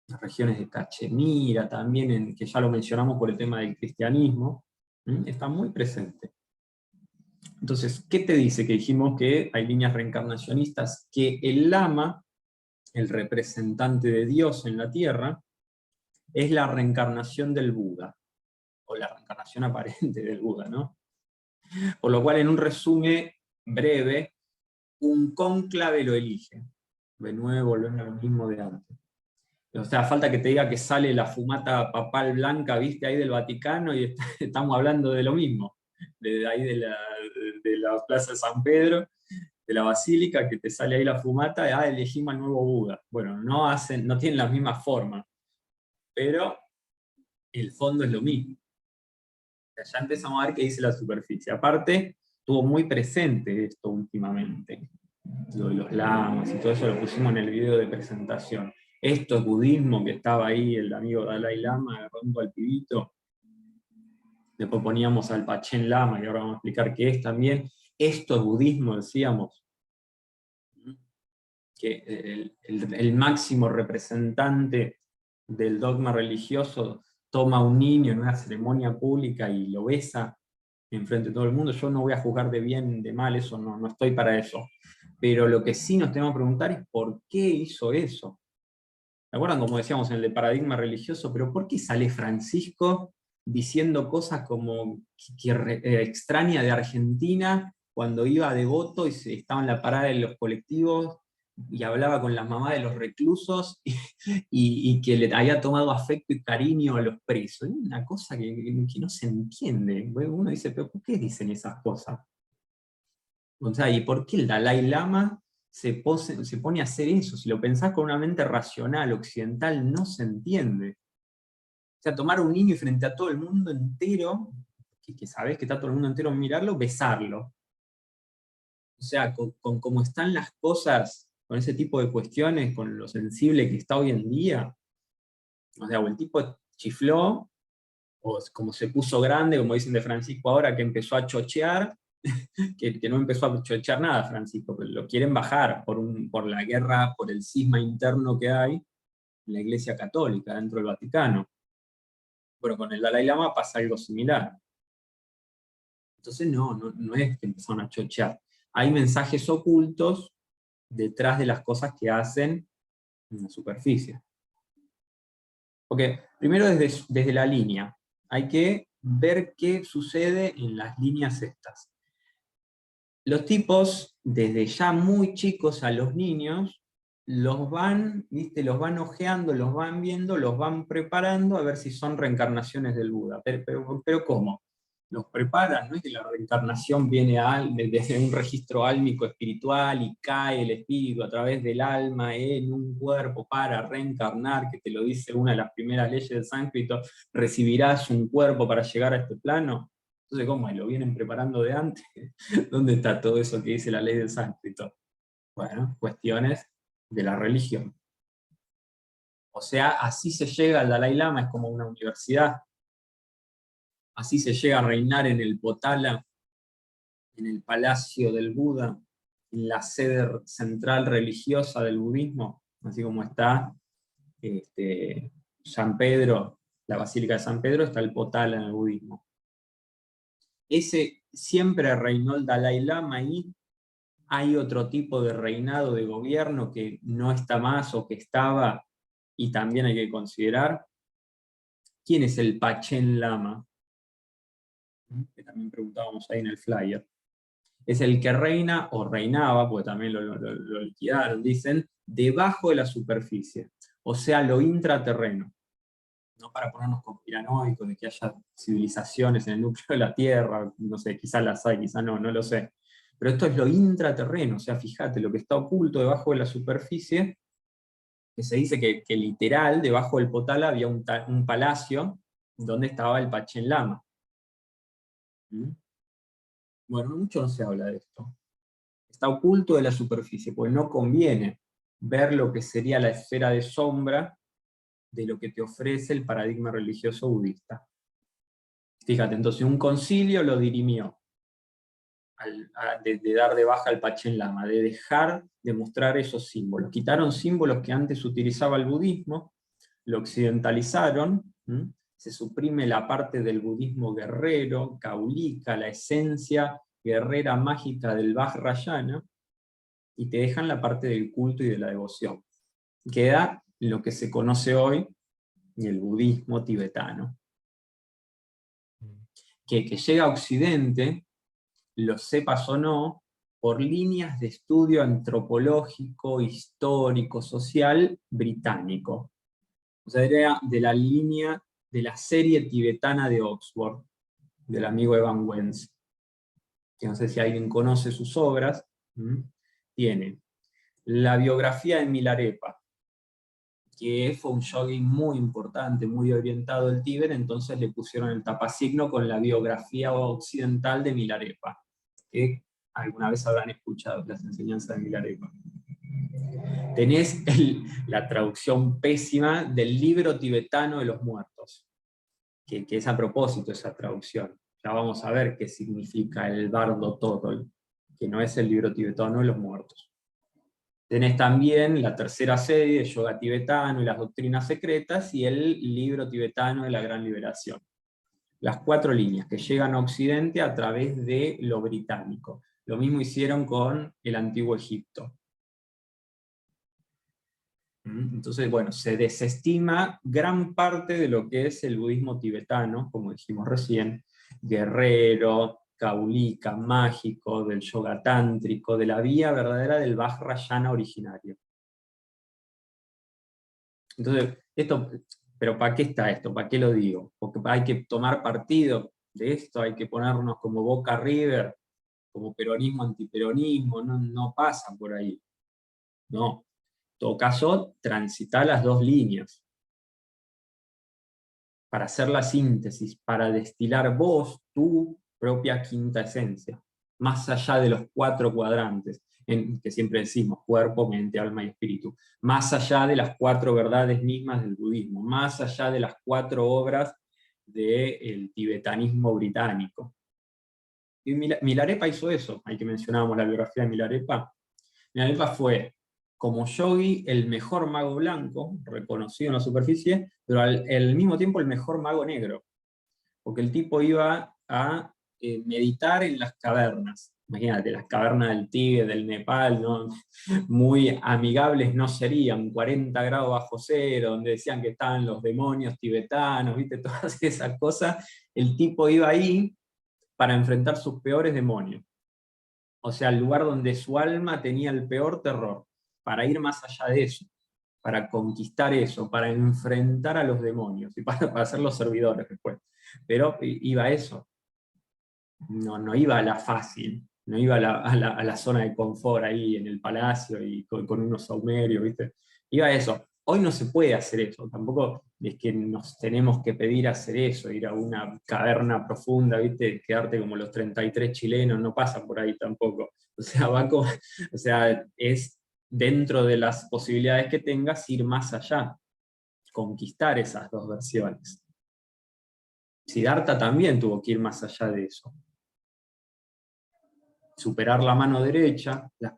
Las regiones de Cachemira también, que ya lo mencionamos por el tema del cristianismo, está muy presente. Entonces, ¿qué te dice? Que dijimos que hay líneas reencarnacionistas, que el Lama, el representante de Dios en la Tierra, es la reencarnación del Buda, o la reencarnación aparente del Buda, ¿no? Por lo cual, en un resumen breve, un cónclave lo elige. De nuevo, volvemos a lo mismo de antes. O sea, falta que te diga que sale la fumata papal blanca, viste, ahí del Vaticano, y estamos hablando de lo mismo. De ahí de la Plaza de San Pedro, de la Basílica, que te sale ahí la fumata, elegimos al nuevo Buda. Bueno, no tienen la misma forma, pero el fondo es lo mismo. Ya empezamos a ver qué dice la superficie. Aparte, estuvo muy presente esto últimamente. Lo de los lamas y todo eso lo pusimos en el video de presentación. Esto es budismo, que estaba ahí el amigo Dalai Lama agarrando al pibito. Después poníamos al Pachén Lama, que ahora vamos a explicar qué es también. Esto es budismo, decíamos. Que el máximo representante del dogma religioso toma a un niño en una ceremonia pública y lo besa enfrente de todo el mundo. Yo no voy a juzgar de bien, de mal, eso no estoy para eso. Pero lo que sí nos tenemos que preguntar es por qué hizo eso. ¿Se acuerdan, como decíamos, en el de paradigma religioso? Pero ¿por qué sale Francisco diciendo cosas como extraña de Argentina cuando iba de Devoto y estaba en la parada de los colectivos y hablaba con las mamás de los reclusos y que le había tomado afecto y cariño a los presos? Es una cosa que no se entiende. Uno dice, ¿pero por qué dicen esas cosas? O sea, ¿y por qué el Dalai Lama se pone a hacer eso? Si lo pensás con una mente racional, occidental, no se entiende. O sea, tomar a un niño y frente a todo el mundo entero, que sabés que está todo el mundo entero mirarlo, besarlo. O sea, con cómo están las cosas, con ese tipo de cuestiones, con lo sensible que está hoy en día. O sea, o el tipo chifló, o como se puso grande, como dicen de Francisco ahora, que empezó a chochear, que no empezó a chochear nada Francisco, pero lo quieren bajar por la guerra, por el cisma interno que hay en la Iglesia Católica, dentro del Vaticano. Bueno, con el Dalai Lama pasa algo similar. Entonces no es que empezaron a chochear. Hay mensajes ocultos detrás de las cosas que hacen en la superficie. Porque primero desde la línea, hay que ver qué sucede en las líneas estas. Los tipos, desde ya muy chicos a los niños, los van ojeando, los van viendo, los van preparando a ver si son reencarnaciones del Buda. Pero ¿cómo? Los preparan, no es que la reencarnación viene desde un registro álmico espiritual y cae el espíritu a través del alma en un cuerpo para reencarnar, que te lo dice una de las primeras leyes del sánscrito, recibirás un cuerpo para llegar a este plano. Entonces, ¿cómo? ¿Lo vienen preparando de antes? ¿Dónde está todo eso que dice la ley del sánscrito? Bueno, cuestiones de la religión. O sea, así se llega al Dalai Lama, es como una universidad. Así se llega a reinar en el Potala, en el palacio del Buda, en la sede central religiosa del budismo, así como está San Pedro, la Basílica de San Pedro, está el Potala en el budismo. Ese siempre reinó el Dalai Lama ahí. Hay otro tipo de reinado, de gobierno que no está más o que estaba, y también hay que considerar. ¿Quién es el Pachén Lama? Que también preguntábamos ahí en el flyer. Es el que reina, o reinaba, porque también lo liquidaron, dicen, debajo de la superficie, o sea, lo intraterreno. No para ponernos conspiranoicos de que haya civilizaciones en el núcleo de la Tierra, no sé, quizás las hay, quizás no lo sé. Pero esto es lo intraterreno, o sea, fíjate, lo que está oculto debajo de la superficie, que se dice que literal, debajo del Potala había un palacio donde estaba el Pachén Lama. ¿Mm? Bueno, mucho no se habla de esto. Está oculto de la superficie, porque no conviene ver lo que sería la esfera de sombra de lo que te ofrece el paradigma religioso budista. Fíjate, entonces un concilio lo dirimió de dar de baja al Pachén Lama, de dejar de mostrar esos símbolos. Quitaron símbolos que antes utilizaba el budismo, lo occidentalizaron, se suprime la parte del budismo guerrero, caulíca, la esencia guerrera mágica del Vajrayana, y te dejan la parte del culto y de la devoción. Queda lo que se conoce hoy el budismo tibetano, que llega a Occidente, lo sepas o no, por líneas de estudio antropológico, histórico, social, británico. O sea, era de la línea de la serie tibetana de Oxford, del amigo Evan Wenz, que no sé si alguien conoce sus obras. Tiene la biografía de Milarepa, que fue un yogui muy importante, muy orientado al Tíbet, entonces le pusieron el tapasigno con la biografía occidental de Milarepa, que alguna vez habrán escuchado las enseñanzas de Milarepa. Tenés la traducción pésima del libro tibetano de los muertos, que es a propósito esa traducción. Ya vamos a ver qué significa el Bardo Totol, que no es el libro tibetano de los muertos. Tenés también la tercera serie de Yoga tibetano y las doctrinas secretas, y el libro tibetano de la Gran Liberación. Las 4 líneas que llegan a Occidente a través de lo británico. Lo mismo hicieron con el Antiguo Egipto. Entonces, bueno, se desestima gran parte de lo que es el budismo tibetano, como dijimos recién, guerrero, caulika, mágico, del yoga tántrico, de la vía verdadera del Vajrayana originario. Entonces, pero ¿para qué está esto? ¿Para qué lo digo? Porque hay que tomar partido de esto, hay que ponernos como Boca River, como peronismo, antiperonismo, no pasa por ahí. No. En todo caso, transitar las 2 líneas para hacer la síntesis, para destilar vos tu propia quinta esencia, más allá de los 4 cuadrantes, que siempre decimos, cuerpo, mente, alma y espíritu, más allá de las 4 verdades mismas del budismo, más allá de las 4 obras del tibetanismo británico. Y Milarepa hizo eso, ahí que mencionábamos la biografía de Milarepa. Milarepa fue, como yogi, el mejor mago blanco, reconocido en la superficie, pero al mismo tiempo el mejor mago negro, porque el tipo iba a meditar en las cavernas. Imagínate, las cavernas del Tíbet, del Nepal, ¿no? Muy amigables no serían, 40 grados bajo cero, donde decían que estaban los demonios tibetanos, ¿viste? Todas esas cosas. El tipo iba ahí para enfrentar sus peores demonios. O sea, el lugar donde su alma tenía el peor terror, para ir más allá de eso, para conquistar eso, para enfrentar a los demonios, y para ser los servidores después. Pero iba a eso, no iba a la fácil, no iba a la zona de confort ahí en el palacio y con unos saumerios, ¿viste? Iba a eso. Hoy no se puede hacer eso, tampoco es que nos tenemos que pedir hacer eso, ir a una caverna profunda, ¿viste? Quedarte como los 33 chilenos, no pasa por ahí tampoco. O sea, o sea, es dentro de las posibilidades que tengas ir más allá, conquistar esas 2 versiones. Siddhartha también tuvo que ir más allá de eso. Superar la mano derecha, las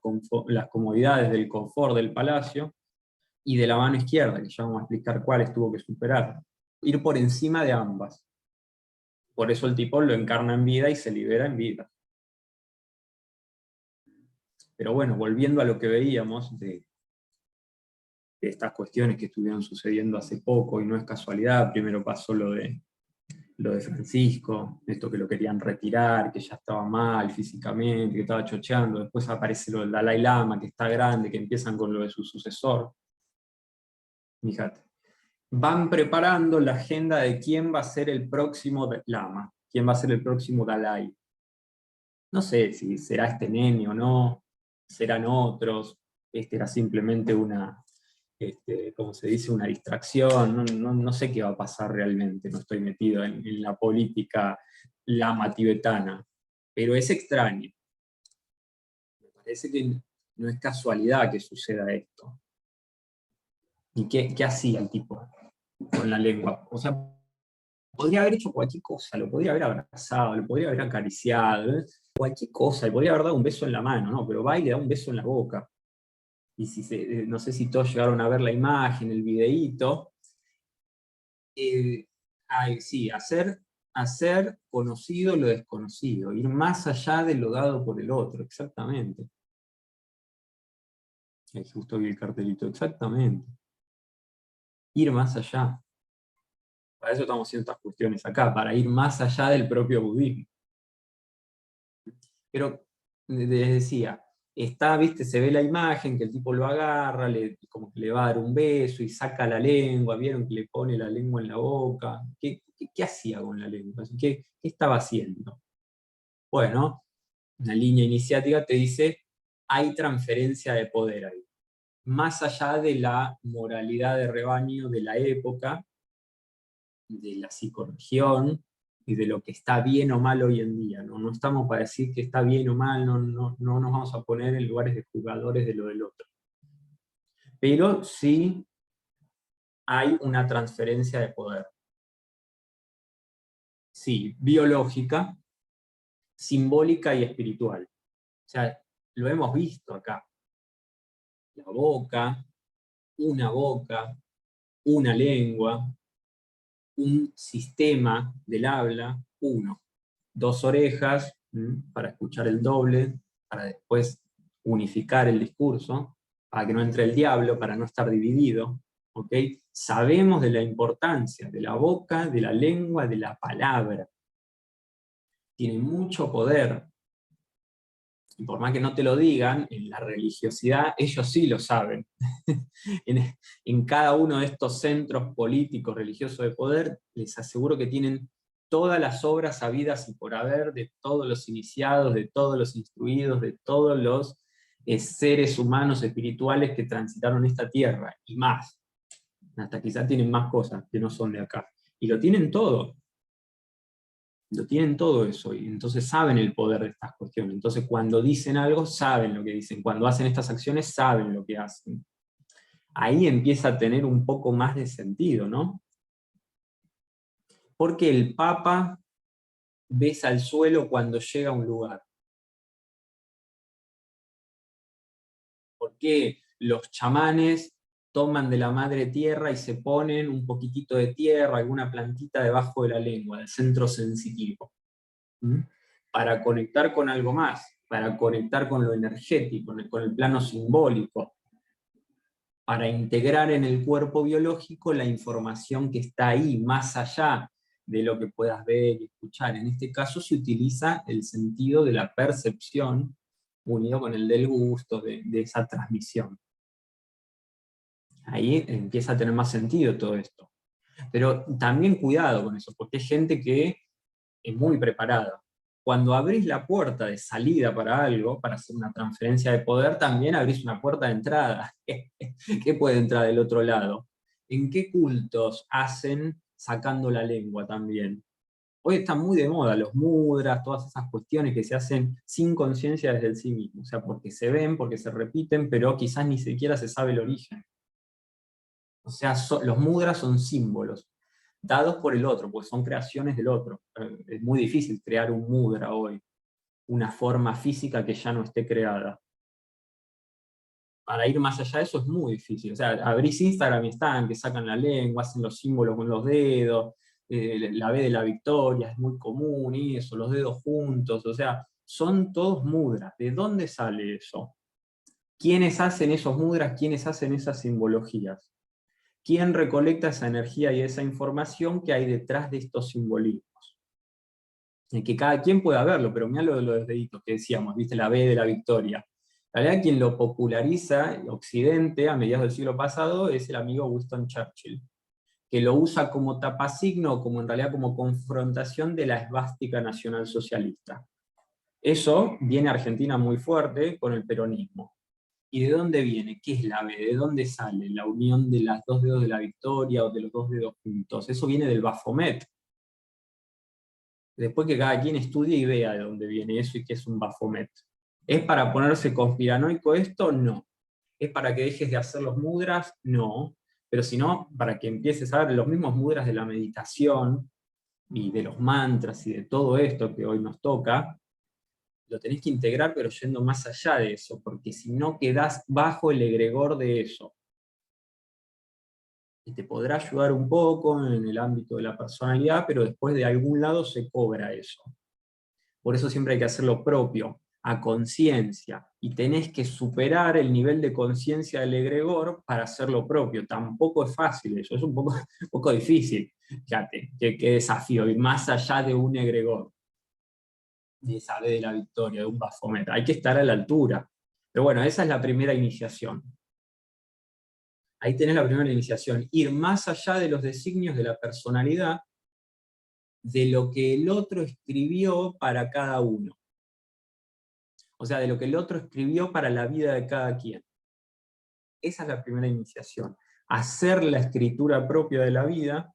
comodidades del confort del palacio, y de la mano izquierda, que ya vamos a explicar cuáles tuvo que superar. Ir por encima de ambas. Por eso el tipo lo encarna en vida y se libera en vida. Pero bueno, volviendo a lo que veíamos de estas cuestiones que estuvieron sucediendo hace poco, y no es casualidad, primero pasó lo de Francisco, esto que lo querían retirar, que ya estaba mal físicamente, que estaba chocheando, después aparece lo del Dalai Lama, que está grande, que empiezan con lo de su sucesor. Fíjate. Van preparando la agenda de quién va a ser el próximo Lama, quién va a ser el próximo Dalai. No sé si será este nene o no, serán otros, este era simplemente una, como se dice, una distracción, no sé qué va a pasar realmente, no estoy metido en la política lama tibetana, pero es extraño. Me parece que no es casualidad que suceda esto. ¿Y qué hacía el tipo con la lengua? O sea, podría haber hecho cualquier cosa, lo podría haber abrazado, lo podría haber acariciado, cualquier cosa, le podría haber dado un beso en la mano, ¿no? Pero va y le da un beso en la boca. Y no sé si todos llegaron a ver la imagen, el videíto. Sí, hacer hacer conocido lo desconocido, ir más allá de lo dado por el otro, exactamente. Ahí justo vi el cartelito, exactamente. Ir más allá. Para eso estamos haciendo estas cuestiones acá, para ir más allá del propio budismo. Pero, les decía, está, viste, se ve la imagen que el tipo lo agarra, como que le va a dar un beso y saca la lengua, vieron que le pone la lengua en la boca. ¿Qué hacía con la lengua? ¿Qué estaba haciendo? Bueno, una línea iniciática te dice, hay transferencia de poder ahí. Más allá de la moralidad de rebaño de la época, de la psicorregión y de lo que está bien o mal hoy en día. No estamos para decir que está bien o mal, no nos vamos a poner en lugares de jugadores de lo del otro. Pero sí hay una transferencia de poder. Sí, biológica, simbólica y espiritual. O sea, lo hemos visto acá. La boca, una lengua, un sistema del habla, uno. Dos orejas, para escuchar el doble, para después unificar el discurso, para que no entre el diablo, para no estar dividido. ¿Okay? Sabemos de la importancia de la boca, de la lengua, de la palabra. Tiene mucho poder. Y por más que no te lo digan, en la religiosidad ellos sí lo saben. en cada uno de estos centros políticos, religiosos de poder, les aseguro que tienen todas las obras habidas y por haber de todos los iniciados, de todos los instruidos, de todos los seres humanos espirituales que transitaron esta tierra, y más. Hasta quizás tienen más cosas que no son de acá. Y lo tienen todo. Lo tienen todo eso, y entonces saben el poder de estas cuestiones. Entonces cuando dicen algo, saben lo que dicen. Cuando hacen estas acciones, saben lo que hacen. Ahí empieza a tener un poco más de sentido, ¿no? Porque el Papa besa el suelo cuando llega a un lugar. Porque los chamanes toman de la madre tierra y se ponen un poquitito de tierra, alguna plantita debajo de la lengua, del centro sensitivo. Para conectar con algo más, para conectar con lo energético, con el plano simbólico, para integrar en el cuerpo biológico la información que está ahí, más allá de lo que puedas ver y escuchar. En este caso se utiliza el sentido de la percepción unido con el del gusto, de esa transmisión. Ahí empieza a tener más sentido todo esto. Pero también cuidado con eso, porque hay gente que es muy preparada. Cuando abrís la puerta de salida para algo, para hacer una transferencia de poder, también abrís una puerta de entrada. ¿Qué puede entrar del otro lado? ¿En qué cultos hacen sacando la lengua también? Hoy están muy de moda los mudras, todas esas cuestiones que se hacen sin conciencia desde el sí mismo. O sea, porque se ven, porque se repiten, pero quizás ni siquiera se sabe el origen. O sea, los mudras son símbolos dados por el otro, pues son creaciones del otro. Es muy difícil crear un mudra hoy, una forma física que ya no esté creada. Para ir más allá de eso es muy difícil. O sea, abrís Instagram y están, que sacan la lengua, hacen los símbolos con los dedos, la B de la victoria es muy común, y eso, los dedos juntos, o sea, son todos mudras. ¿De dónde sale eso? ¿Quiénes hacen esos mudras? ¿Quiénes hacen esas simbologías? ¿Quién recolecta esa energía y esa información que hay detrás de estos simbolismos? Que cada quien pueda verlo, pero mira lo de los deditos que decíamos, viste la B de la victoria. La verdad, quien lo populariza en Occidente a mediados del siglo pasado es el amigo Winston Churchill, que lo usa como tapasigno, como en realidad como confrontación de la esvástica nacional socialista. Eso viene a Argentina muy fuerte con el peronismo. ¿Y de dónde viene? ¿Qué es la B? ¿De dónde sale la unión de los dos dedos de la victoria o de los dos dedos juntos? Eso viene del Baphomet. Después que cada quien estudie y vea de dónde viene eso y qué es un Baphomet. ¿Es para ponerse conspiranoico esto? No. ¿Es para que dejes de hacer los mudras? No. Pero si no, para que empieces a ver los mismos mudras de la meditación y de los mantras y de todo esto que hoy nos toca, lo tenés que integrar, pero yendo más allá de eso, porque si no quedás bajo el egregor de eso. y te podrá ayudar un poco en el ámbito de la personalidad, pero después de algún lado se cobra eso. Por eso siempre hay que hacerlo propio, a conciencia, y tenés que superar el nivel de conciencia del egregor para hacerlo propio. Tampoco es fácil eso, es un poco difícil. Fíjate, qué desafío, ir más allá de un egregor, de esa de la victoria, de un Baphomet. Hay que estar a la altura. Pero bueno, esa es la primera iniciación. Ahí tenés la primera iniciación, ir más allá de los designios de la personalidad, de lo que el otro escribió para cada uno. O sea, de lo que el otro escribió para la vida de cada quien. Esa es la primera iniciación. Hacer la escritura propia de la vida,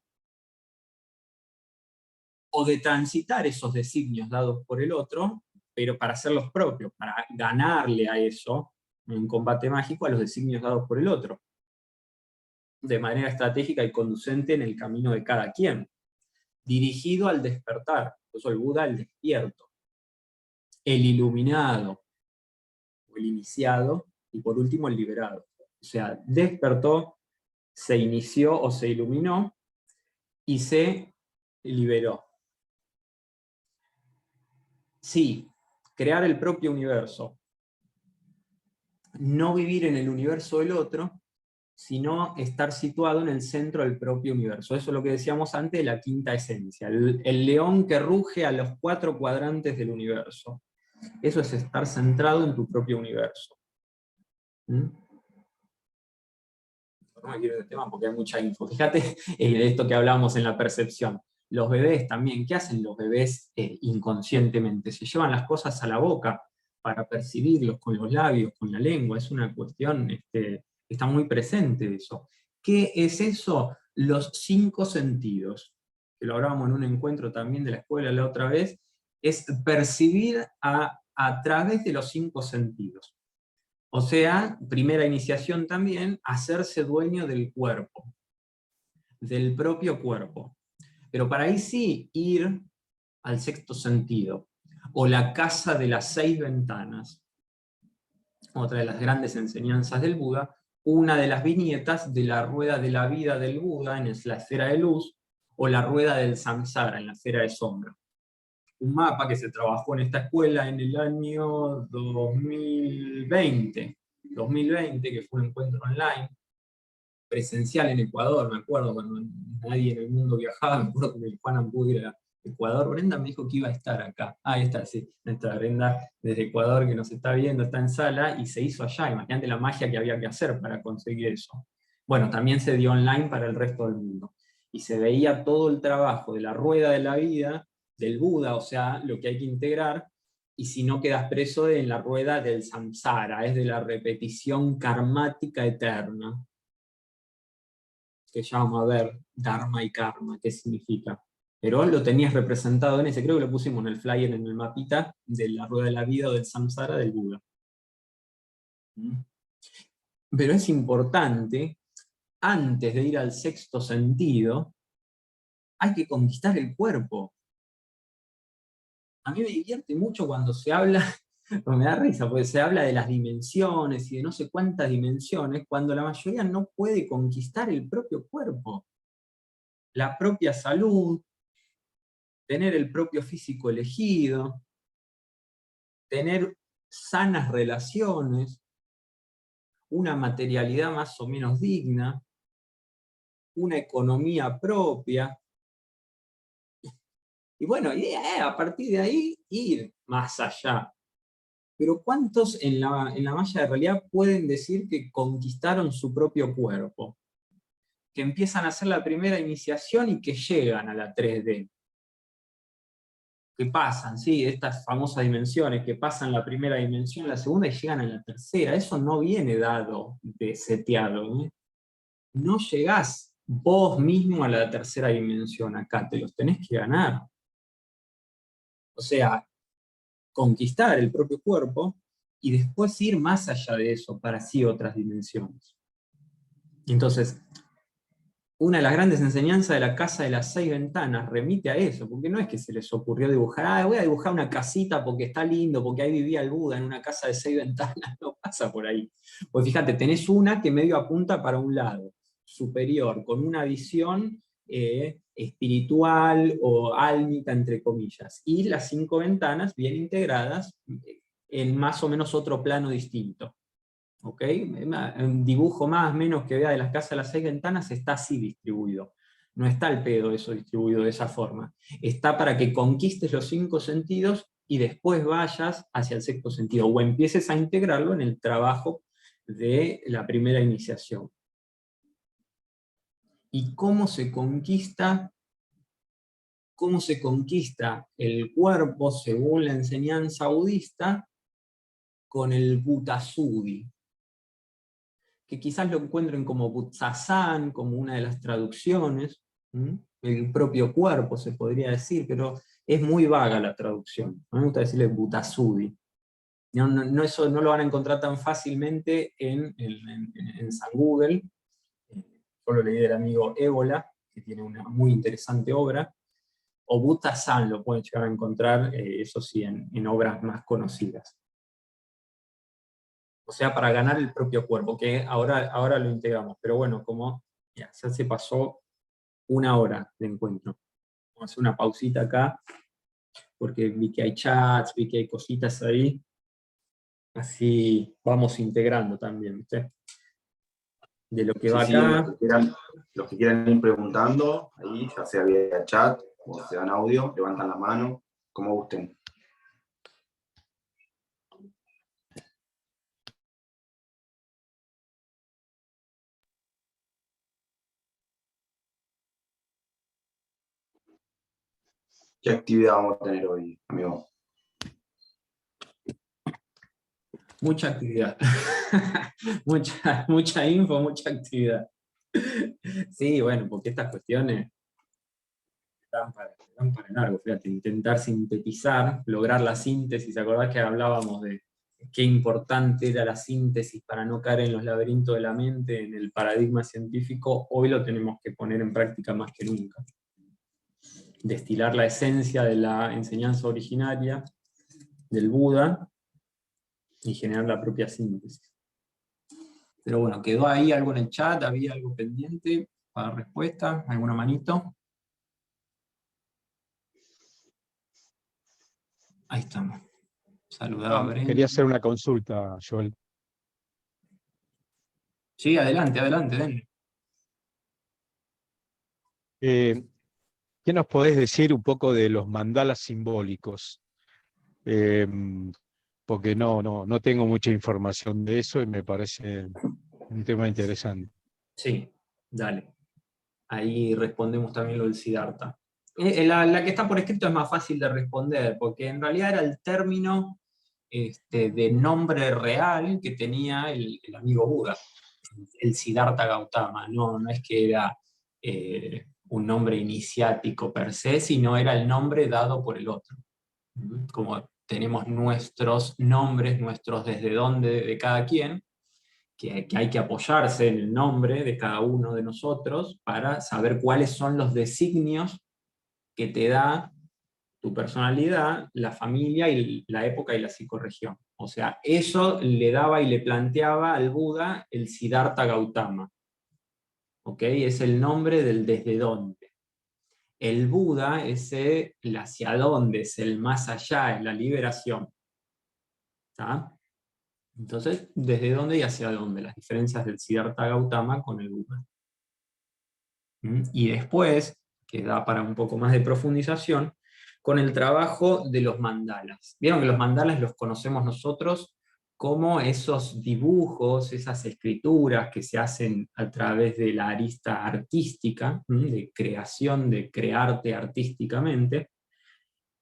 o de transitar esos designios dados por el otro, pero para hacerlos propios, para ganarle a eso, en combate mágico, a los designios dados por el otro, de manera estratégica y conducente en el camino de cada quien, dirigido al despertar. Por eso el Buda, el despierto, el iluminado, o el iniciado, y por último el liberado. O sea, despertó, se inició o se iluminó, y se liberó. Sí, crear el propio universo. No vivir en el universo del otro, sino estar situado en el centro del propio universo. Eso es lo que decíamos antes de la quinta esencia. El león que ruge a los 4 cuadrantes del universo. Eso es estar centrado en tu propio universo. ¿Mm? No me quiero ir del tema porque hay mucha info. Fíjate esto que hablábamos en la percepción. Los bebés también, ¿qué hacen los bebés inconscientemente? Se llevan las cosas a la boca para percibirlos con los labios, con la lengua. Es una cuestión, está muy presente eso. ¿Qué es eso? Los 5 sentidos, que lo hablábamos en un encuentro también de la escuela la otra vez, es percibir a través de los 5 sentidos. O sea, primera iniciación también, hacerse dueño del cuerpo, del propio cuerpo. Pero para ahí sí ir al sexto sentido, o la casa de las 6 ventanas, otra de las grandes enseñanzas del Buda, una de las viñetas de la rueda de la vida del Buda en la esfera de luz, o la rueda del samsara en la esfera de sombra. Un mapa que se trabajó en esta escuela en el año 2020, que fue un encuentro online, presencial en Ecuador, me acuerdo, cuando nadie en el mundo viajaba, me acuerdo que Juan pudo ir a Ecuador. Brenda me dijo que iba a estar acá. Ahí está, sí, nuestra Brenda desde Ecuador que nos está viendo, está en sala, y se hizo allá. Imagínate la magia que había que hacer para conseguir eso. Bueno, también se dio online para el resto del mundo. Y se veía todo el trabajo de la rueda de la vida, del Buda, o sea, lo que hay que integrar, y si no quedas preso en la rueda del samsara, es de la repetición karmática eterna, que ya vamos a ver Dharma y Karma, qué significa. Pero lo tenías representado en ese, creo que lo pusimos en el flyer, en el mapita, de la rueda de la vida o del samsara del Buda. Pero es importante, antes de ir al sexto sentido, hay que conquistar el cuerpo. A mí me divierte mucho cuando se habla, me da risa, porque se habla de las dimensiones y de no sé cuántas dimensiones, cuando la mayoría no puede conquistar el propio cuerpo. La propia salud, tener el propio físico elegido, tener sanas relaciones, una materialidad más o menos digna, una economía propia, y bueno, a partir de ahí ir más allá. Pero ¿cuántos en la malla de realidad pueden decir que conquistaron su propio cuerpo? Que empiezan a hacer la primera iniciación y que llegan a la 3D. Que pasan, ¿sí? Estas famosas dimensiones, que pasan la primera dimensión, la segunda y llegan a la tercera. Eso no viene dado de seteado, ¿eh? No llegás vos mismo a la tercera dimensión acá, te los tenés que ganar. O sea, conquistar el propio cuerpo y después ir más allá de eso para así otras dimensiones. Entonces, una de las grandes enseñanzas de la casa de las 6 ventanas remite a eso, porque no es que se les ocurrió dibujar, voy a dibujar una casita porque está lindo, porque ahí vivía el Buda en una casa de 6 ventanas, no pasa por ahí. Pues fíjate, tenés una que medio apunta para un lado, superior, con una visión espiritual o álmica, entre comillas, y las 5 ventanas bien integradas en más o menos otro plano distinto. ¿Ok? Un dibujo más o menos que vea de las casas de las 6 ventanas está así distribuido. No está al pedo eso distribuido de esa forma. Está para que conquistes los 5 sentidos y después vayas hacia el 6º sentido, o empieces a integrarlo en el trabajo de la primera iniciación. ¿Y cómo se conquista? ¿Cómo se conquista el cuerpo según la enseñanza budista? Con el Buddhasuddhi, que quizás lo encuentren como Butsasan, como una de las traducciones, el propio cuerpo se podría decir, pero es muy vaga la traducción. A mí me gusta decirle Buddhasuddhi. Eso no lo van a encontrar tan fácilmente en San Google. Yo lo leí del amigo Ébola, que tiene una muy interesante obra, o Butsasan lo pueden llegar a encontrar, eso sí, en obras más conocidas. O sea, para ganar el propio cuerpo, que ahora lo integramos. Pero bueno, como ya se pasó 1 hora de encuentro. Vamos a hacer una pausita acá, porque vi que hay chats, vi que hay cositas ahí. Así vamos integrando también, ¿viste? De lo que Sí, va sí, acá. los que quieran ir preguntando, ahí, ya sea vía chat o sea en audio, levantan la mano, como gusten. ¿Qué actividad vamos a tener hoy, amigo? Mucha actividad. mucha info, mucha actividad. Sí, bueno, porque estas cuestiones dan para largo, fíjate, intentar sintetizar, lograr la síntesis. ¿Acordás que hablábamos de qué importante era la síntesis para no caer en los laberintos de la mente, en el paradigma científico? Hoy lo tenemos que poner en práctica más que nunca. Destilar la esencia de la enseñanza originaria del Buda y generar la propia síntesis. Pero bueno, quedó ahí algo en el chat, había algo pendiente para respuesta, alguna manito. Ahí estamos. Saludaba a Brenda. Quería hacer una consulta, Joel. Sí, adelante, denle. ¿Qué nos podés decir un poco de los mandalas simbólicos? Porque no tengo mucha información de eso y me parece un tema interesante. Sí, dale. Ahí respondemos también lo del Siddhartha. La que está por escrito es más fácil de responder, porque en realidad era el término de nombre real que tenía el amigo Buda, el Siddhartha Gautama. No es que era un nombre iniciático per se, sino era el nombre dado por el otro. Como tenemos nuestros nombres, nuestros desde dónde de cada quien, que hay que apoyarse en el nombre de cada uno de nosotros para saber cuáles son los designios que te da tu personalidad, la familia, y la época y la psicorregión. O sea, eso le daba y le planteaba al Buda el Siddhartha Gautama. ¿Ok? Es el nombre del desde dónde. El Buda es el hacia dónde, es el más allá, es la liberación. ¿Está? Entonces, ¿desde dónde y hacia dónde? Las diferencias del Siddhartha Gautama con el Buda. Y después, que da para un poco más de profundización, con el trabajo de los mandalas. Vieron que los mandalas los conocemos nosotros como esos dibujos, esas escrituras que se hacen a través de la arista artística, de creación, de crearte artísticamente,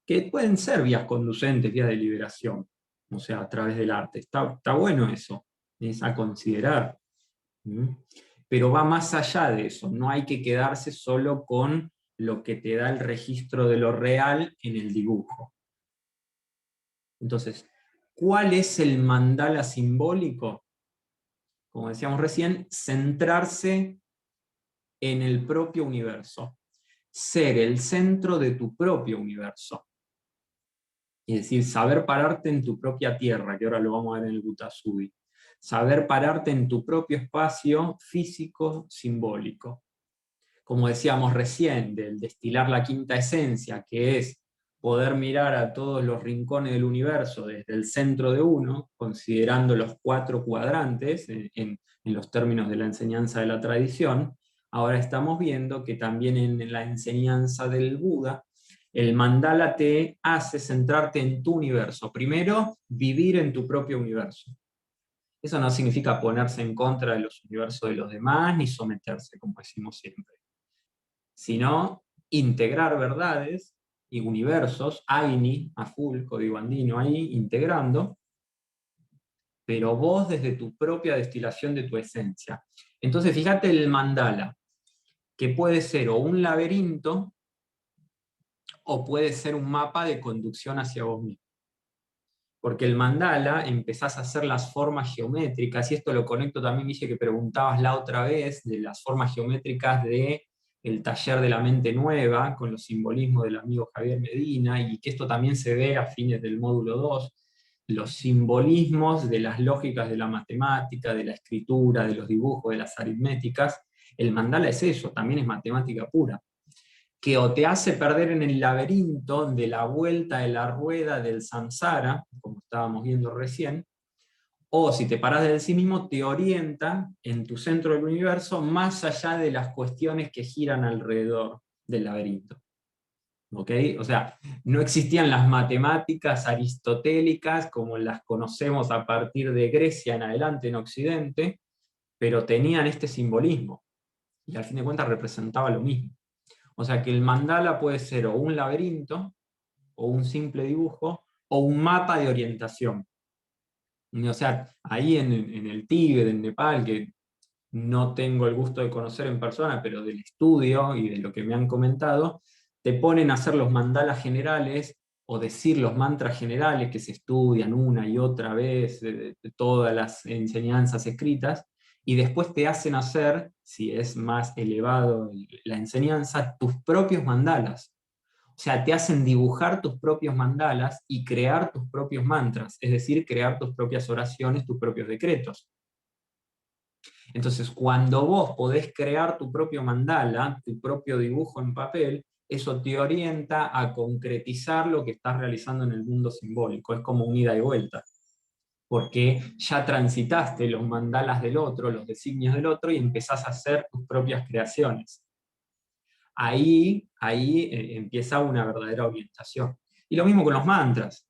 que pueden ser vías conducentes, vías de liberación, o sea, a través del arte. Está bueno eso, es a considerar. Pero va más allá de eso, no hay que quedarse solo con lo que te da el registro de lo real en el dibujo. Entonces, ¿cuál es el mandala simbólico? Como decíamos recién, centrarse en el propio universo, ser el centro de tu propio universo. Es decir, saber pararte en tu propia tierra, que ahora lo vamos a ver en el Buddhasuddhi. saber pararte en tu propio espacio físico simbólico. Como decíamos recién, del destilar la quinta esencia, que es poder mirar a todos los rincones del universo desde el centro de uno, considerando los 4 cuadrantes en los términos de la enseñanza de la tradición. Ahora estamos viendo que también en la enseñanza del Buda, el mandala te hace centrarte en tu universo. Primero, vivir en tu propio universo. Eso no significa ponerse en contra de los universos de los demás, ni someterse, como decimos siempre, sino integrar verdades y universos, AINI, a full, código andino ahí, integrando, pero vos desde tu propia destilación de tu esencia. Entonces fíjate el mandala, que puede ser o un laberinto, o puede ser un mapa de conducción hacia vos mismo. Porque el mandala empezás a hacer las formas geométricas, y esto lo conecto también, Guille, que preguntabas la otra vez, de las formas geométricas de el taller de la mente nueva, con los simbolismos del amigo Javier Medina, y que esto también se ve a fines del módulo 2, los simbolismos de las lógicas de la matemática, de la escritura, de los dibujos, de las aritméticas. El mandala es eso, también es matemática pura, que o te hace perder en el laberinto de la vuelta de la rueda del samsara, como estábamos viendo recién, o si te paras de sí mismo, te orienta en tu centro del universo más allá de las cuestiones que giran alrededor del laberinto. ¿Ok? O sea, no existían las matemáticas aristotélicas como las conocemos a partir de Grecia en adelante en Occidente, pero tenían este simbolismo, y al fin de cuentas representaba lo mismo. O sea que el mandala puede ser o un laberinto, o un simple dibujo, o un mapa de orientación. O sea, ahí en el Tíbet, en Nepal, que no tengo el gusto de conocer en persona, pero del estudio y de lo que me han comentado, te ponen a hacer los mandalas generales, o decir los mantras generales que se estudian una y otra vez, de todas las enseñanzas escritas, y después te hacen hacer, si es más elevado la enseñanza, tus propios mandalas. O sea, te hacen dibujar tus propios mandalas y crear tus propios mantras, es decir, crear tus propias oraciones, tus propios decretos. Entonces, cuando vos podés crear tu propio mandala, tu propio dibujo en papel, eso te orienta a concretizar lo que estás realizando en el mundo simbólico. Es como un ida y vuelta, porque ya transitaste los mandalas del otro, los designios del otro, y empezás a hacer tus propias creaciones. Ahí empieza una verdadera orientación. Y lo mismo con los mantras.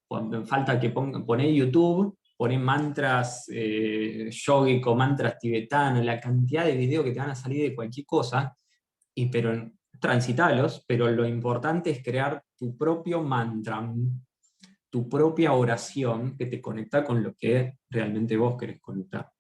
Cuando falta que poné YouTube, poné mantras yógicos, mantras tibetanos, la cantidad de videos que te van a salir de cualquier cosa, pero transitalos, pero lo importante es crear tu propio mantra, tu propia oración que te conecta con lo que realmente vos querés conectar.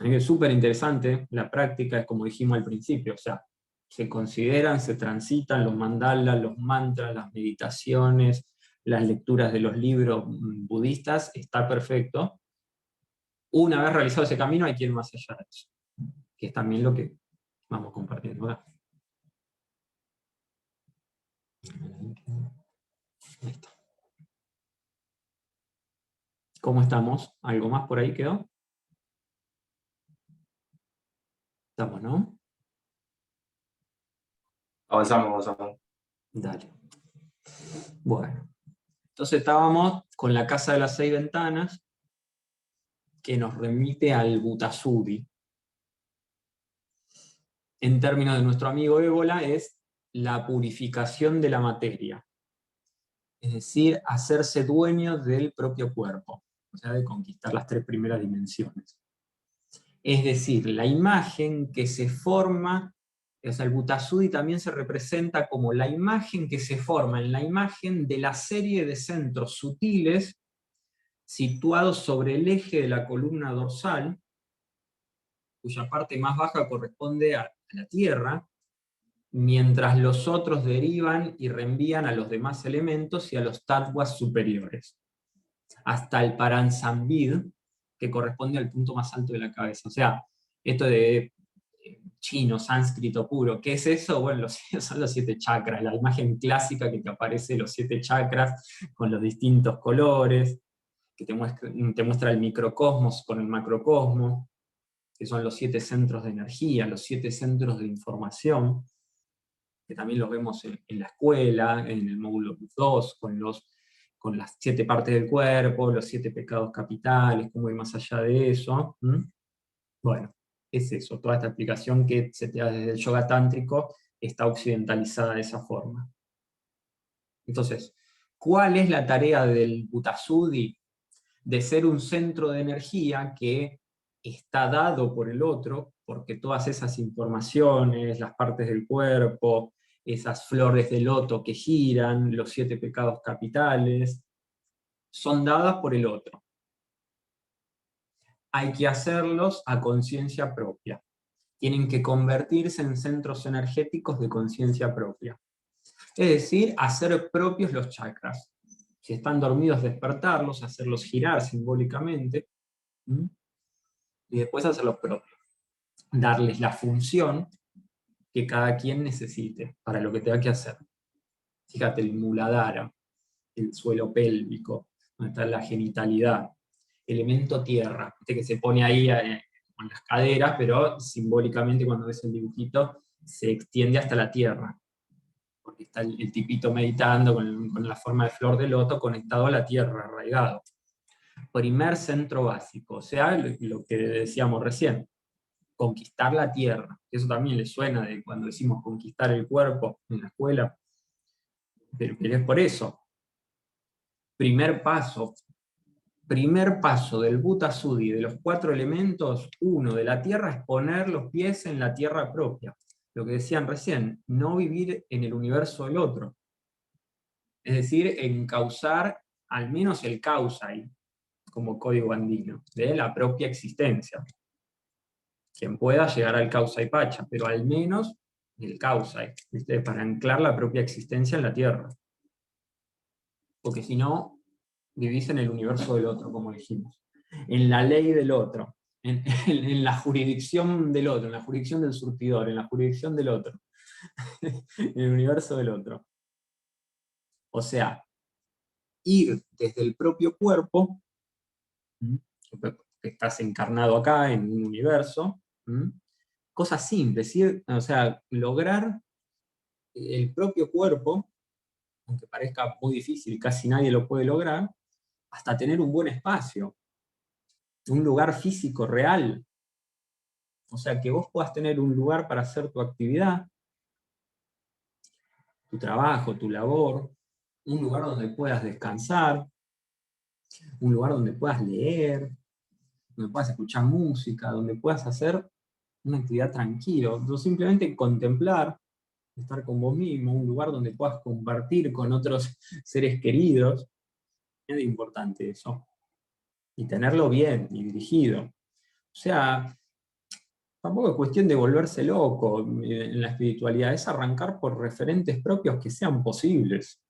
Es súper interesante la práctica, es como dijimos al principio, o sea, se consideran, se transitan los mandalas, los mantras, las meditaciones, las lecturas de los libros budistas, está perfecto. Una vez realizado ese camino hay que ir más allá de eso, que es también lo que vamos compartiendo ahora. Listo. ¿Cómo estamos? ¿Algo más por ahí quedó? Estamos, ¿no? Avanzamos. Dale. Bueno. Entonces estábamos con la casa de las 6 ventanas, que nos remite al Butasudi. En términos de nuestro amigo Ébola, es la purificación de la materia. Es decir, hacerse dueño del propio cuerpo, o sea, de conquistar las 3 primeras dimensiones. Es decir, la imagen que se forma, o sea, el Butasudi también se representa como la imagen que se forma en la imagen de la serie de centros sutiles situados sobre el eje de la columna dorsal, cuya parte más baja corresponde a la Tierra, mientras los otros derivan y reenvían a los demás elementos y a los tattvas superiores, hasta el Paransambid, que corresponde al punto más alto de la cabeza. O sea, esto de chino, sánscrito puro, ¿qué es eso? Bueno, son los 7 chakras, la imagen clásica que te aparece de los 7 chakras con los distintos colores. que te muestra el microcosmos con el macrocosmos, que son los 7 centros de energía, los 7 centros de información, que también los vemos en la escuela, en el módulo 2, con las 7 partes del cuerpo, los 7 pecados capitales, cómo ir más allá de eso. Bueno, es eso, toda esta explicación que se te da desde el yoga tántrico está occidentalizada de esa forma. Entonces, ¿cuál es la tarea del Bhuta-Suddhi? De ser un centro de energía que está dado por el otro, porque todas esas informaciones, las partes del cuerpo, esas flores de loto que giran, los 7 pecados capitales, son dadas por el otro. Hay que hacerlos a conciencia propia. Tienen que convertirse en centros energéticos de conciencia propia. Es decir, hacer propios los chakras. Si están dormidos, despertarlos, hacerlos girar simbólicamente, y después hacerlos propios. Darles la función que cada quien necesite para lo que tenga que hacer. Fíjate, el muladhara, el suelo pélvico, donde está la genitalidad, elemento tierra, que se pone ahí con las caderas, pero simbólicamente cuando ves el dibujito se extiende hasta la tierra, porque está el tipito meditando con la forma de flor de loto conectado a la tierra, arraigado. Primer centro básico, o sea, lo que decíamos recién, conquistar la tierra. Eso también le suena de cuando decimos conquistar el cuerpo en la escuela, pero es por eso. Primer paso del Bhuta-Suddhi, de los 4 elementos, uno de la tierra, es poner los pies en la tierra propia. Lo que decían recién, no vivir en el universo del otro. Es decir, encauzar al menos el kausai, como código andino, de la propia existencia. Quien pueda llegar al kausai pacha, pero al menos el kausai, ¿viste? Para anclar la propia existencia en la tierra. Porque si no, vivís en el universo del otro, como dijimos. En la ley del otro, en la jurisdicción del otro, en la jurisdicción del surtidor, en la jurisdicción del otro, en el universo del otro. O sea, ir desde el propio cuerpo, que estás encarnado acá en un universo, cosas simples, ¿sí? O sea, lograr el propio cuerpo, aunque parezca muy difícil, casi nadie lo puede lograr, hasta tener un buen espacio, un lugar físico real. O sea, que vos puedas tener un lugar para hacer tu actividad, tu trabajo, tu labor, un lugar donde puedas descansar, un lugar donde puedas leer, donde puedas escuchar música, donde puedas hacer una actividad tranquilo, no simplemente contemplar, estar con vos mismo, un lugar donde puedas compartir con otros seres queridos. Es importante eso. Y tenerlo bien y dirigido. O sea, tampoco es cuestión de volverse loco en la espiritualidad, es arrancar por referentes propios que sean posibles.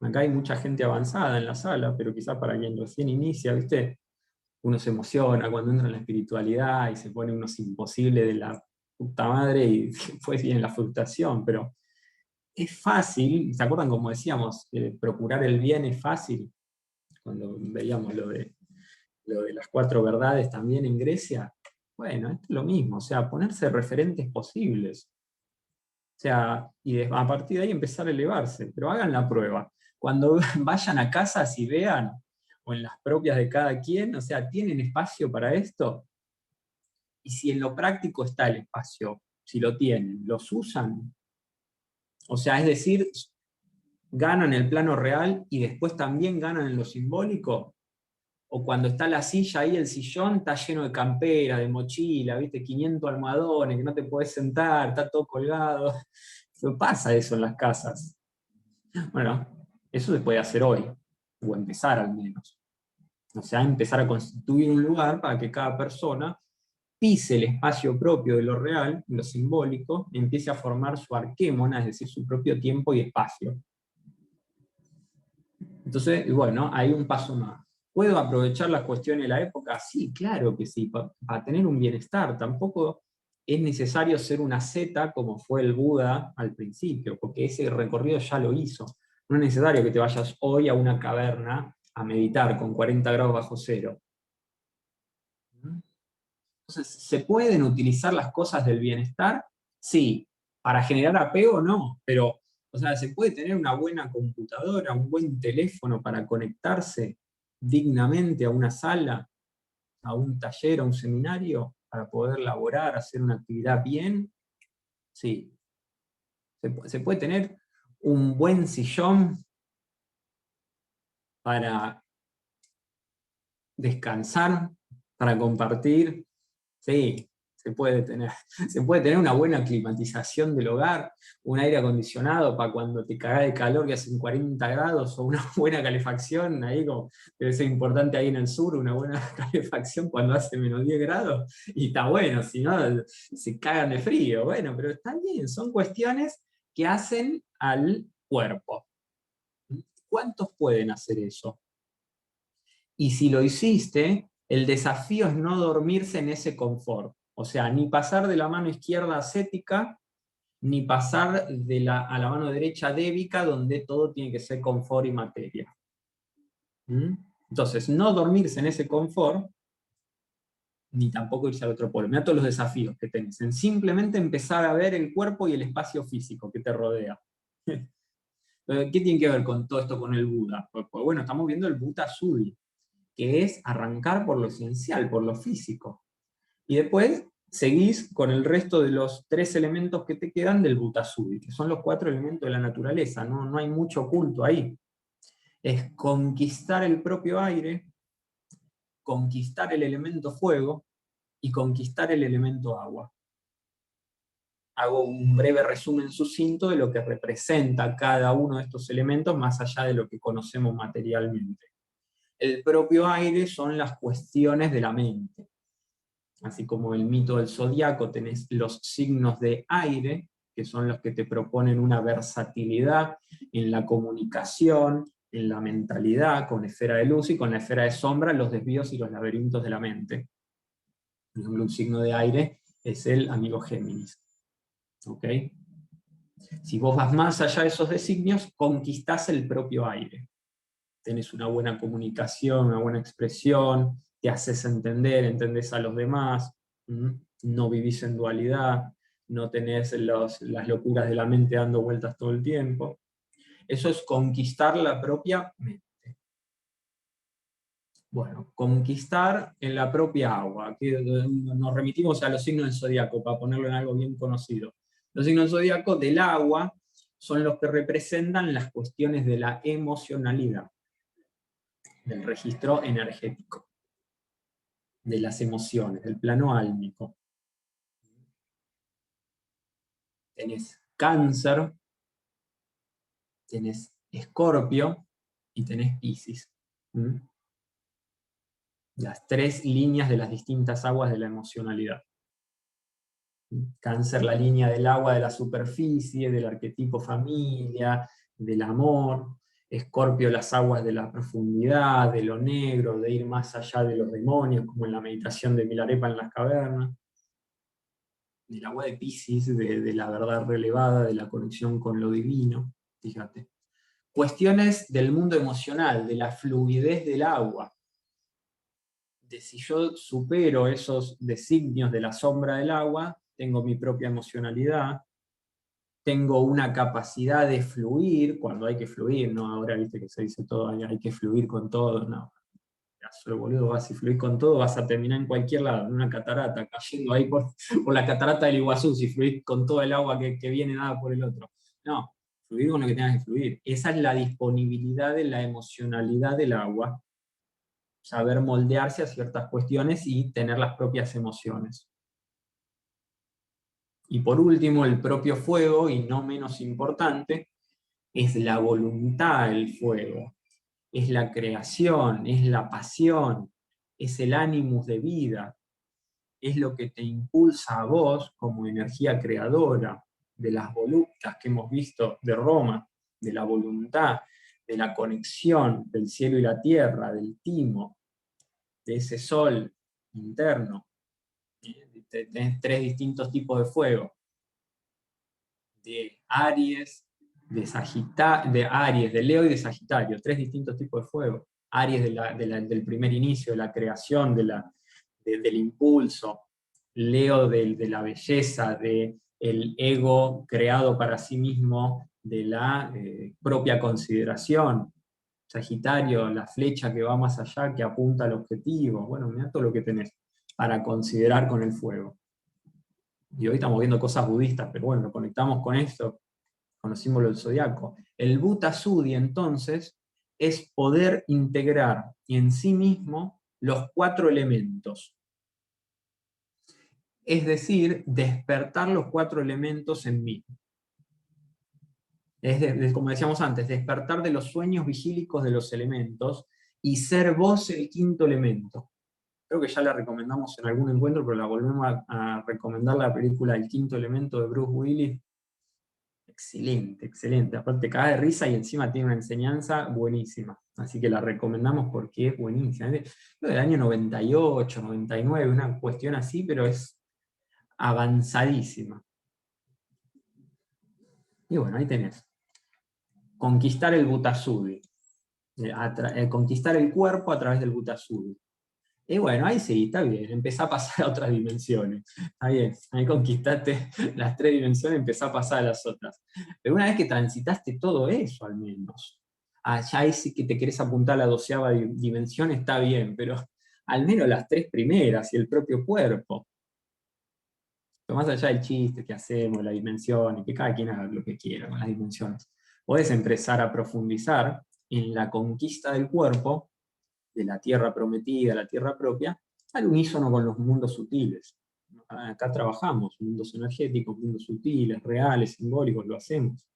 Acá hay mucha gente avanzada en la sala, pero quizá para quien recién inicia, ¿viste? Uno se emociona cuando entra en la espiritualidad y se pone unos imposibles de la puta madre y después viene la frustración, pero es fácil, ¿se acuerdan como decíamos, procurar el bien es fácil? Cuando veíamos lo de las 4 verdades también en Grecia, bueno, esto es lo mismo, o sea, ponerse referentes posibles. O sea, y a partir de ahí empezar a elevarse, pero hagan la prueba. Cuando vayan a casas y vean, o en las propias de cada quien, o sea, ¿tienen espacio para esto? Y si en lo práctico está el espacio, si lo tienen, ¿los usan? O sea, es decir, ¿ganan el plano real y después también ganan en lo simbólico? O cuando está la silla ahí, el sillón está lleno de campera, de mochila, ¿viste? 500 almohadones, que no te podés sentar, está todo colgado. No pasa eso en las casas. Bueno, eso se puede hacer hoy, o empezar al menos. O sea, empezar a constituir un lugar para que cada persona pise el espacio propio de lo real, lo simbólico, y empiece a formar su arquémona, es decir, su propio tiempo y espacio. Entonces, bueno, hay un paso más. ¿Puedo aprovechar las cuestiones de la época? Sí, claro que sí, para tener un bienestar. Tampoco es necesario ser una zeta como fue el Buda al principio, porque ese recorrido ya lo hizo. No es necesario que te vayas hoy a una caverna a meditar con 40 grados bajo cero. Entonces, ¿se pueden utilizar las cosas del bienestar? Sí. ¿Para generar apego? No. Pero, o sea, ¿se puede tener una buena computadora, un buen teléfono para conectarse dignamente a una sala, a un taller, a un seminario, para poder laborar, hacer una actividad bien? Sí. ¿Se puede tener un buen sillón para descansar, para compartir? Sí, se puede tener. Se puede tener una buena climatización del hogar, un aire acondicionado para cuando te cagás de calor que hacen 40 grados, o una buena calefacción, ahí como debe ser importante ahí en el sur, una buena calefacción cuando hace menos 10 grados, y está bueno, si no, se cagan de frío. Bueno, pero está bien, son cuestiones que hacen al cuerpo. ¿Cuántos pueden hacer eso? Y si lo hiciste, el desafío es no dormirse en ese confort. O sea, ni pasar de la mano izquierda ascética, ni pasar a la mano derecha débica, donde todo tiene que ser confort y materia. ¿Mm? Entonces, no dormirse en ese confort, ni tampoco irse al otro polo. Mirá todos los desafíos que tenés en simplemente empezar a ver el cuerpo y el espacio físico que te rodea. ¿Qué tiene que ver con todo esto con el Buda? Pues bueno, estamos viendo el Buda azul, que es arrancar por lo esencial, por lo físico. Y después seguís con el resto de los 3 elementos que te quedan del Butasudi, que son los 4 elementos de la naturaleza, no hay mucho oculto ahí. Es conquistar el propio aire, conquistar el elemento fuego y conquistar el elemento agua. Hago un breve resumen sucinto de lo que representa cada uno de estos elementos más allá de lo que conocemos materialmente. El propio aire son las cuestiones de la mente. Así como el mito del zodiaco, tenés los signos de aire, que son los que te proponen una versatilidad en la comunicación, en la mentalidad, con la esfera de luz, y con la esfera de sombra, los desvíos y los laberintos de la mente. Por ejemplo, un signo de aire es el amigo Géminis. ¿Ok? Si vos vas más allá de esos designios, conquistás el propio aire. Tenés una buena comunicación, una buena expresión, te haces entender, entendés a los demás, no vivís en dualidad, no tenés las locuras de la mente dando vueltas todo el tiempo. Eso es conquistar la propia mente. Bueno, conquistar en la propia agua. Aquí nos remitimos a los signos del zodiaco, para ponerlo en algo bien conocido. Los signos del zodiaco del agua son los que representan las cuestiones de la emocionalidad, del registro energético, de las emociones, del plano álmico. Tenés Cáncer, tenés Escorpio y tenés Piscis. Las 3 líneas de las distintas aguas de la emocionalidad. Cáncer, la línea del agua de la superficie, del arquetipo familia, del amor. Escorpio, las aguas de la profundidad, de lo negro, de ir más allá de los demonios, como en la meditación de Milarepa en las cavernas. Del agua de Piscis, de la verdad relevada, de la conexión con lo divino, fíjate. Cuestiones del mundo emocional, de la fluidez del agua, de si yo supero esos designios de la sombra del agua, tengo mi propia emocionalidad, tengo una capacidad de fluir, cuando hay que fluir, no ahora viste que se dice todo, hay que fluir con todo, no. Soy boludo, vas a fluir con todo, vas a terminar en cualquier lado, en una catarata, cayendo ahí por la catarata del Iguazú, si fluís con todo el agua que viene nada por el otro. No, fluir con lo que tengas que fluir. Esa es la disponibilidad de la emocionalidad del agua. Saber moldearse a ciertas cuestiones y tener las propias emociones. Y por último, el propio fuego, y no menos importante, es la voluntad del fuego. Es la creación, es la pasión, es el ánimos de vida, es lo que te impulsa a vos como energía creadora, de las voluptas que hemos visto de Roma, de la voluntad, de la conexión del cielo y la tierra, del timo, de ese sol interno. Tenés 3 distintos tipos de fuego, de Aries, de Aries, de Leo y de Sagitario, 3 distintos tipos de fuego. Aries del primer inicio, de la creación, del impulso, Leo de la belleza, del ego creado para sí mismo, de la propia consideración. Sagitario, la flecha que va más allá, que apunta al objetivo. Bueno, mira todo lo que tenés para considerar con el fuego. Y hoy estamos viendo cosas budistas, pero bueno, lo conectamos con esto, con los símbolos del zodiaco. El Bhuta Shuddhi, entonces, es poder integrar en sí mismo los 4 elementos. Es decir, despertar los 4 elementos en mí. Como decíamos antes, despertar de los sueños vigílicos de los elementos y ser vos el 5.º elemento. Creo que ya la recomendamos en algún encuentro, pero la volvemos a recomendar, la película El 5.º elemento de Bruce Willis. Excelente, excelente. Aparte cae de risa y encima tiene una enseñanza buenísima. Así que la recomendamos porque es buenísima. Es del año 98, 99, una cuestión así, pero es avanzadísima. Y bueno, ahí tenés. Conquistar el Bhuta Shuddhi. Conquistar el cuerpo a través del Bhuta Shuddhi. Y bueno, ahí sí, está bien, empezá a pasar a otras dimensiones. Está bien, ahí conquistaste las 3 dimensiones, empezá a pasar a las otras. Pero una vez que transitaste todo eso, al menos, ya ahí sí que te querés apuntar a la 12ª dimensión, está bien, pero al menos las 3 primeras y el propio cuerpo. Pero más allá del chiste que hacemos, la dimensión, y que cada quien haga lo que quiera con las dimensiones, podés empezar a profundizar en la conquista del cuerpo, de la tierra prometida, la tierra propia, al unísono con los mundos sutiles. Acá trabajamos, mundos energéticos, mundos sutiles, reales, simbólicos, lo hacemos.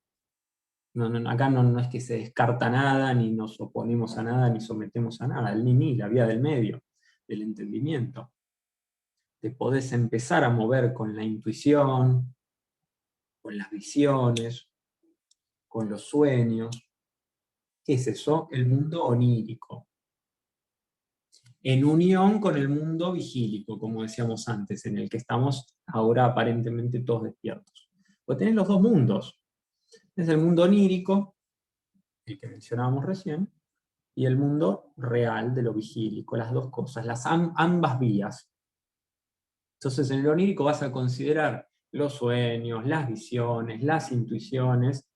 Acá no es que se descarta nada, ni nos oponemos a nada, ni sometemos a nada, el ni, la vía del medio, del entendimiento. Te podés empezar a mover con la intuición, con las visiones, con los sueños. ¿Qué es eso? El mundo onírico. En unión con el mundo vigílico, como decíamos antes, en el que estamos ahora aparentemente todos despiertos. Pues tenés los 2 mundos. Es el mundo onírico, el que mencionábamos recién, y el mundo real de lo vigílico, las 2 cosas, ambas vías. Entonces en el onírico vas a considerar los sueños, las visiones, las intuiciones,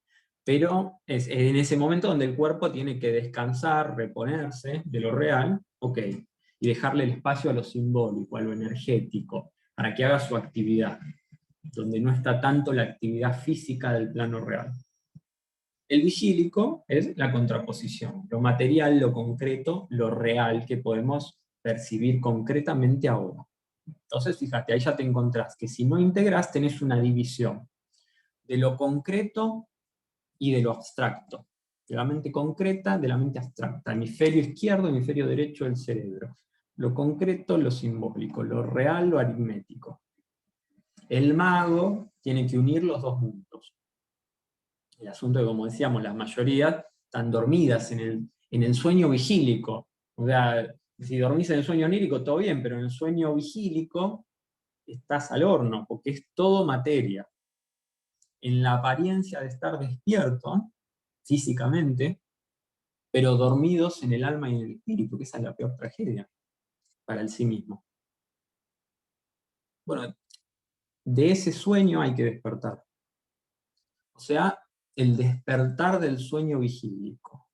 pero es en ese momento donde el cuerpo tiene que descansar, reponerse de lo real, ok, y dejarle el espacio a lo simbólico, a lo energético, para que haga su actividad, donde no está tanto la actividad física del plano real. El vigílico es la contraposición, lo material, lo concreto, lo real que podemos percibir concretamente ahora. Entonces, fíjate, ahí ya te encontrás que si no integras tenés una división de lo concreto y de lo abstracto, de la mente concreta, de la mente abstracta, hemisferio izquierdo, hemisferio derecho del cerebro. Lo concreto, lo simbólico, lo real, lo aritmético. El mago tiene que unir los 2 mundos. El asunto es que, como decíamos, las mayorías están dormidas en el sueño vigílico. O sea, si dormís en el sueño onírico, todo bien, pero en el sueño vigílico estás al horno, porque es todo materia. En la apariencia de estar despierto, físicamente, pero dormidos en el alma y en el espíritu, que esa es la peor tragedia para el sí mismo. Bueno, de ese sueño hay que despertar. O sea, el despertar del sueño vigílico,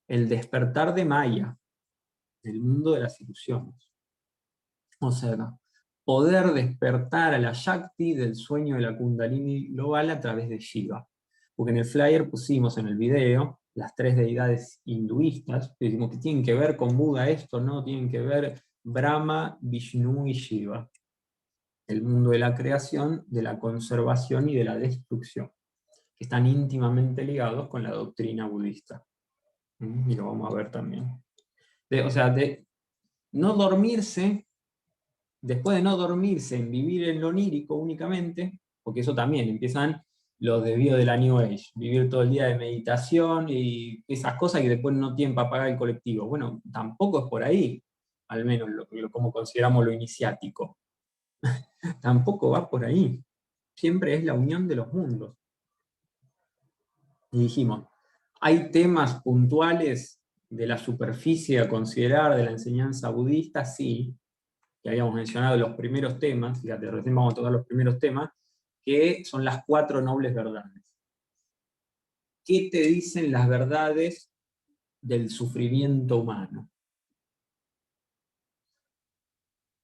el despertar de Maya, del mundo de las ilusiones. O sea, poder despertar a la Shakti del sueño de la Kundalini global a través de Shiva. Porque en el flyer pusimos en el video las 3 deidades hinduistas, que decimos que tienen que ver con Buda esto, no, tienen que ver Brahma, Vishnu y Shiva. El mundo de la creación, de la conservación y de la destrucción, que están íntimamente ligados con la doctrina budista. Y lo vamos a ver también. O sea, de no dormirse, después de no dormirse en vivir en lo onírico únicamente, porque eso también empiezan los desvíos de la New Age, vivir todo el día de meditación y esas cosas que después no tienen para pagar el colectivo. Bueno, tampoco es por ahí, al menos como consideramos lo iniciático. Tampoco va por ahí. Siempre es la unión de los mundos. Y dijimos, hay temas puntuales de la superficie a considerar de la enseñanza budista, sí, que habíamos mencionado los primeros temas, fíjate, recién vamos a tocar los primeros temas, que son las 4 nobles verdades. ¿Qué te dicen las verdades del sufrimiento humano?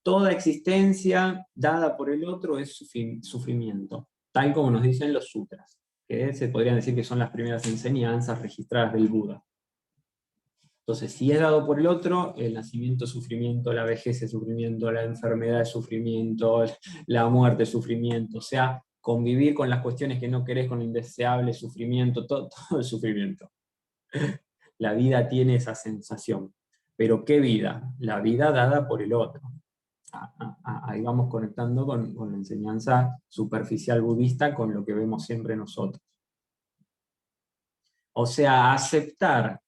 Toda existencia dada por el otro es sufrimiento, tal como nos dicen los sutras, que se podrían decir que son las primeras enseñanzas registradas del Buda. Entonces, si es dado por el otro, el nacimiento es sufrimiento, la vejez es sufrimiento, la enfermedad es sufrimiento, la muerte es sufrimiento, o sea, convivir con las cuestiones que no querés, con lo indeseable, sufrimiento, todo es sufrimiento. La vida tiene esa sensación. Pero ¿qué vida? La vida dada por el otro. Ahí vamos conectando con la enseñanza superficial budista, con lo que vemos siempre nosotros. O sea, aceptar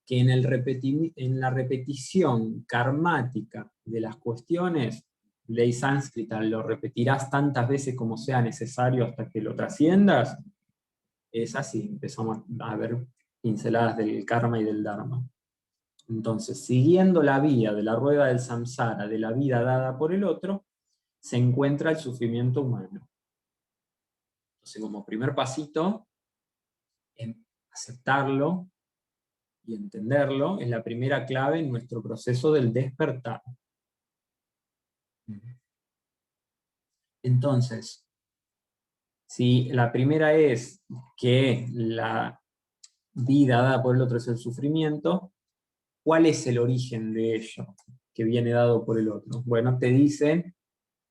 que en la repetición karmática de las cuestiones, ley sánscrita, lo repetirás tantas veces como sea necesario hasta que lo trasciendas, es así, empezamos a ver pinceladas del karma y del dharma. Entonces, siguiendo la vía de la rueda del samsara, de la vida dada por el otro, se encuentra el sufrimiento humano. Entonces, como primer pasito, en aceptarlo y entenderlo, es la primera clave en nuestro proceso del despertar. Entonces, si la primera es que la vida dada por el otro es el sufrimiento, ¿cuál es el origen de ello que viene dado por el otro? Bueno, te dicen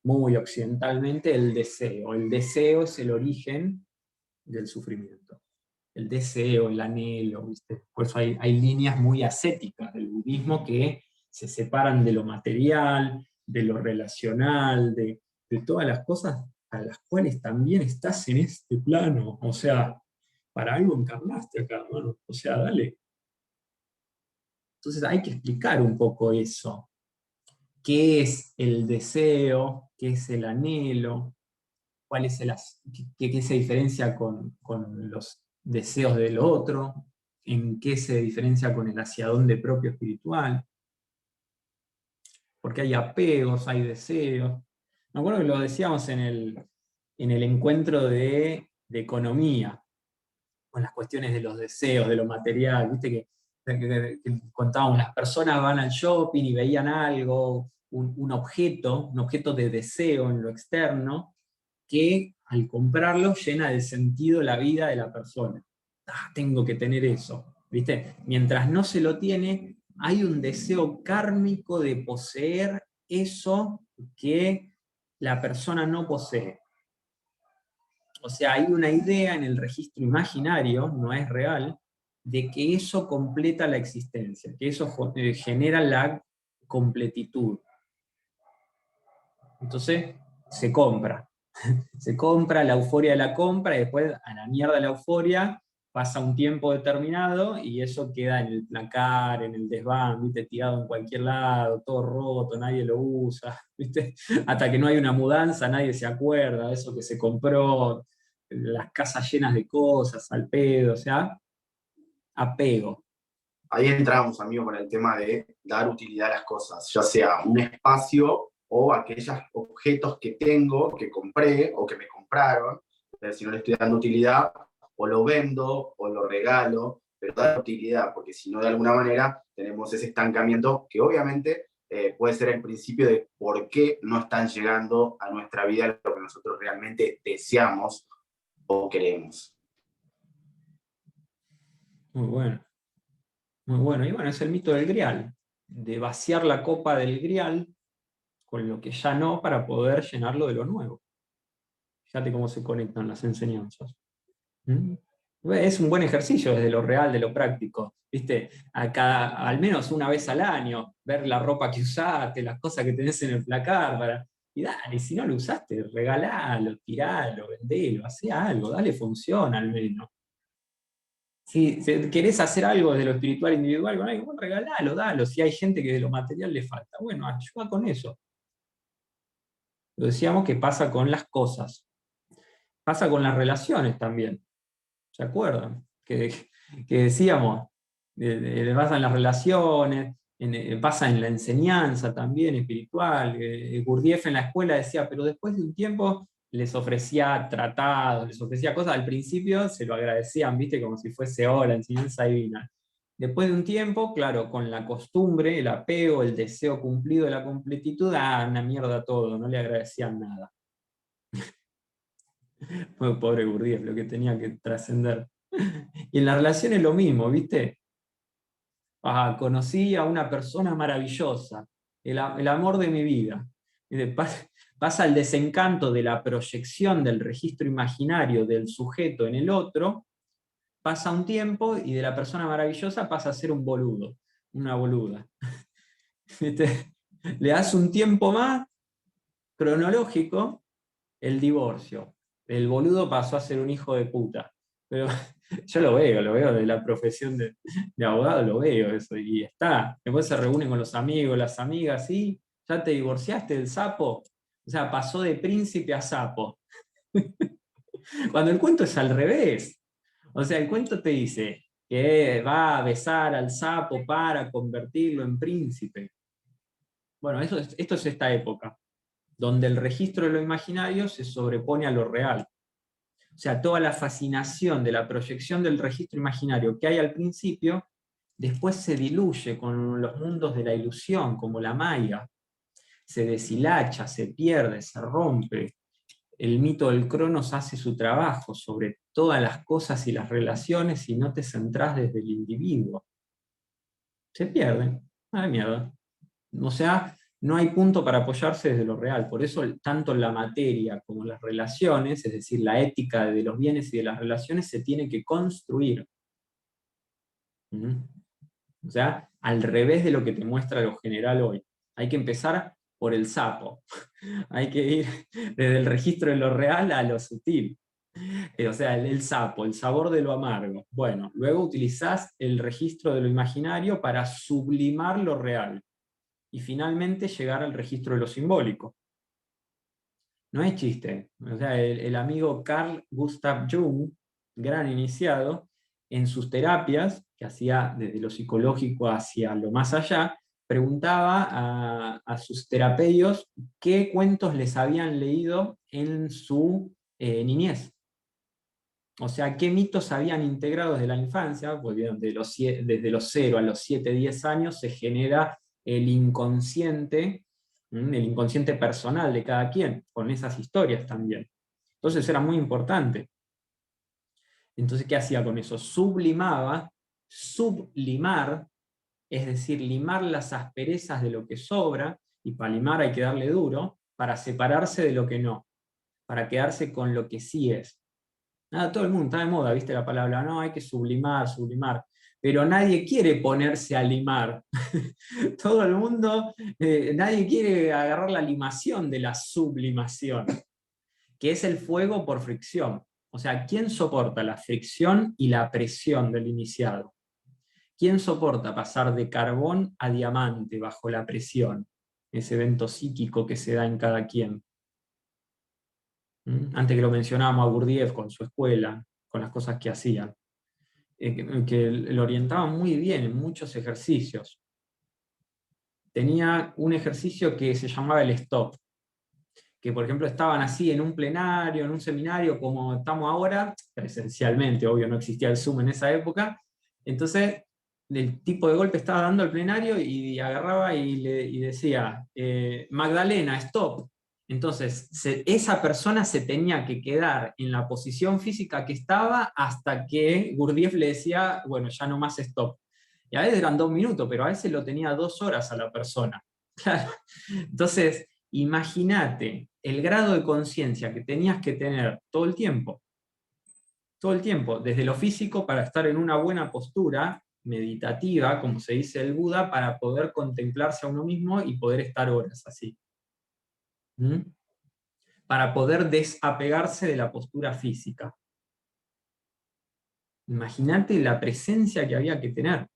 muy occidentalmente el deseo. El deseo es el origen del sufrimiento. El deseo, el anhelo, ¿viste? Por eso hay líneas muy ascéticas del budismo que se separan de lo material, de lo relacional, de todas las cosas a las cuales también estás en este plano. O sea, para algo encarnaste acá, hermano. O sea, dale. Entonces hay que explicar un poco eso. ¿Qué es el deseo? ¿Qué es el anhelo? ¿Cuál es qué se diferencia con los deseos del otro? ¿En qué se diferencia con el hacia dónde propio espiritual? Porque hay apegos, hay deseos. Me acuerdo que lo decíamos en el encuentro de economía, con las cuestiones de los deseos, de lo material, viste que contábamos, las personas van al shopping y veían algo, un objeto de deseo en lo externo, que al comprarlo llena de sentido la vida de la persona. Tengo que tener eso, ¿viste? Mientras no se lo tiene, hay un deseo kármico de poseer eso que la persona no posee. O sea, hay una idea en el registro imaginario, no es real, de que eso completa la existencia, que eso genera la completitud. Entonces, se compra. Se compra, la euforia de la compra, y después a la mierda la euforia, pasa un tiempo determinado y eso queda en el placar, en el desván, ¿viste? Tirado en cualquier lado, todo roto, nadie lo usa, ¿viste? Hasta que no hay una mudanza, nadie se acuerda de eso que se compró, las casas llenas de cosas, al pedo, o sea, apego. Ahí entramos, amigo, con el tema de dar utilidad a las cosas, ya sea un espacio o aquellos objetos que tengo, que compré o que me compraron, pero si no le estoy dando utilidad, o lo vendo o lo regalo, pero dar utilidad, porque si no, de alguna manera tenemos ese estancamiento que obviamente puede ser el principio de por qué no están llegando a nuestra vida lo que nosotros realmente deseamos o queremos. Muy bueno. Muy bueno. Y bueno, es el mito del grial, de vaciar la copa del grial con lo que ya no, para poder llenarlo de lo nuevo. Fíjate cómo se conectan las enseñanzas. ¿Mm? Es un buen ejercicio desde lo real, de lo práctico. ¿Viste? Al menos una vez al año, ver la ropa que usaste, las cosas que tenés en el placar, y dale, si no lo usaste, regalalo, tiralo, vendelo, hacé algo, dale función al menos. Si querés hacer algo de lo espiritual individual con algo, bueno, regalalo, dalo. Si hay gente que de lo material le falta, bueno, ayuda con eso. Lo decíamos que pasa con las cosas. Pasa con las relaciones también. ¿Se acuerdan? Que decíamos, Pasa en las relaciones, pasa en la enseñanza también espiritual. Gurdjieff en la escuela decía, pero después de un tiempo les ofrecía tratados, les ofrecía cosas, al principio se lo agradecían, viste, como si fuese la enseñanza divina. Después de un tiempo, claro, con la costumbre, el apego, el deseo cumplido de la completitud, una mierda todo, no le agradecían nada. Pobre Gurdjieff, lo que tenía que trascender. Y en la relación es lo mismo, ¿viste? Conocí a una persona maravillosa, el amor de mi vida. Pasa el desencanto de la proyección del registro imaginario del sujeto en el otro, pasa un tiempo y de la persona maravillosa pasa a ser un boludo, una boluda. Le das un tiempo más cronológico, el divorcio. El boludo pasó a ser un hijo de puta. Pero yo lo veo de la profesión de abogado, lo veo eso, y está. Después se reúnen con los amigos, las amigas, ¿sí? ¿Ya te divorciaste del sapo? O sea, pasó de príncipe a sapo. Cuando el cuento es al revés. O sea, el cuento te dice que va a besar al sapo para convertirlo en príncipe. Bueno, esto es esta época, donde el registro de lo imaginario se sobrepone a lo real. O sea, toda la fascinación de la proyección del registro imaginario que hay al principio, después se diluye con los mundos de la ilusión, como la maya. Se deshilacha, se pierde, se rompe. El mito del Cronos hace su trabajo sobre todas las cosas y las relaciones y no te centrás desde el individuo. Se pierde. A la mierda. O sea, no hay punto para apoyarse desde lo real. Por eso tanto la materia como las relaciones, es decir, la ética de los bienes y de las relaciones, se tiene que construir. O sea, al revés de lo que te muestra lo general hoy. Hay que empezar por el sapo. Hay que ir desde el registro de lo real a lo sutil. O sea, el sapo, el sabor de lo amargo. Bueno, luego utilizás el registro de lo imaginario para sublimar lo real. Y finalmente llegar al registro de lo simbólico. No es chiste. O sea, el amigo Carl Gustav Jung, gran iniciado, en sus terapias, que hacía desde lo psicológico hacia lo más allá, preguntaba a sus terapeutas qué cuentos les habían leído en su niñez. O sea, qué mitos habían integrado desde la infancia, porque desde los 0 a los 7, 10 años se genera el inconsciente personal de cada quien, con esas historias también. Entonces era muy importante. Entonces, ¿qué hacía con eso? Sublimaba, sublimar, es decir, limar las asperezas de lo que sobra, y para limar hay que darle duro, para separarse de lo que no, para quedarse con lo que sí es. Todo el mundo está de moda, ¿viste la palabra? No, hay que sublimar, sublimar. Pero nadie quiere ponerse a limar. Todo el mundo, nadie quiere agarrar la limación de la sublimación, que es el fuego por fricción. O sea, ¿quién soporta la fricción y la presión del iniciado? ¿Quién soporta pasar de carbón a diamante bajo la presión? Ese evento psíquico que se da en cada quien. Antes que lo mencionábamos a Gurdjieff con su escuela, con las cosas que hacían, que lo orientaban muy bien en muchos ejercicios. Tenía un ejercicio que se llamaba el stop, que por ejemplo estaban así en un plenario, en un seminario como estamos ahora, presencialmente, obvio no existía el Zoom en esa época, entonces el tipo de golpe estaba dando el plenario y agarraba y decía, Magdalena, stop. Entonces, esa persona se tenía que quedar en la posición física que estaba hasta que Gurdjieff le decía, bueno, ya no más stop. Y a veces eran 2 minutos, pero a veces lo tenía 2 horas a la persona. Claro. Entonces, imagínate el grado de conciencia que tenías que tener todo el tiempo, desde lo físico para estar en una buena postura meditativa, como se dice el Buda, para poder contemplarse a uno mismo y poder estar horas así. Para poder desapegarse de la postura física. Imagínate la presencia que había que tener.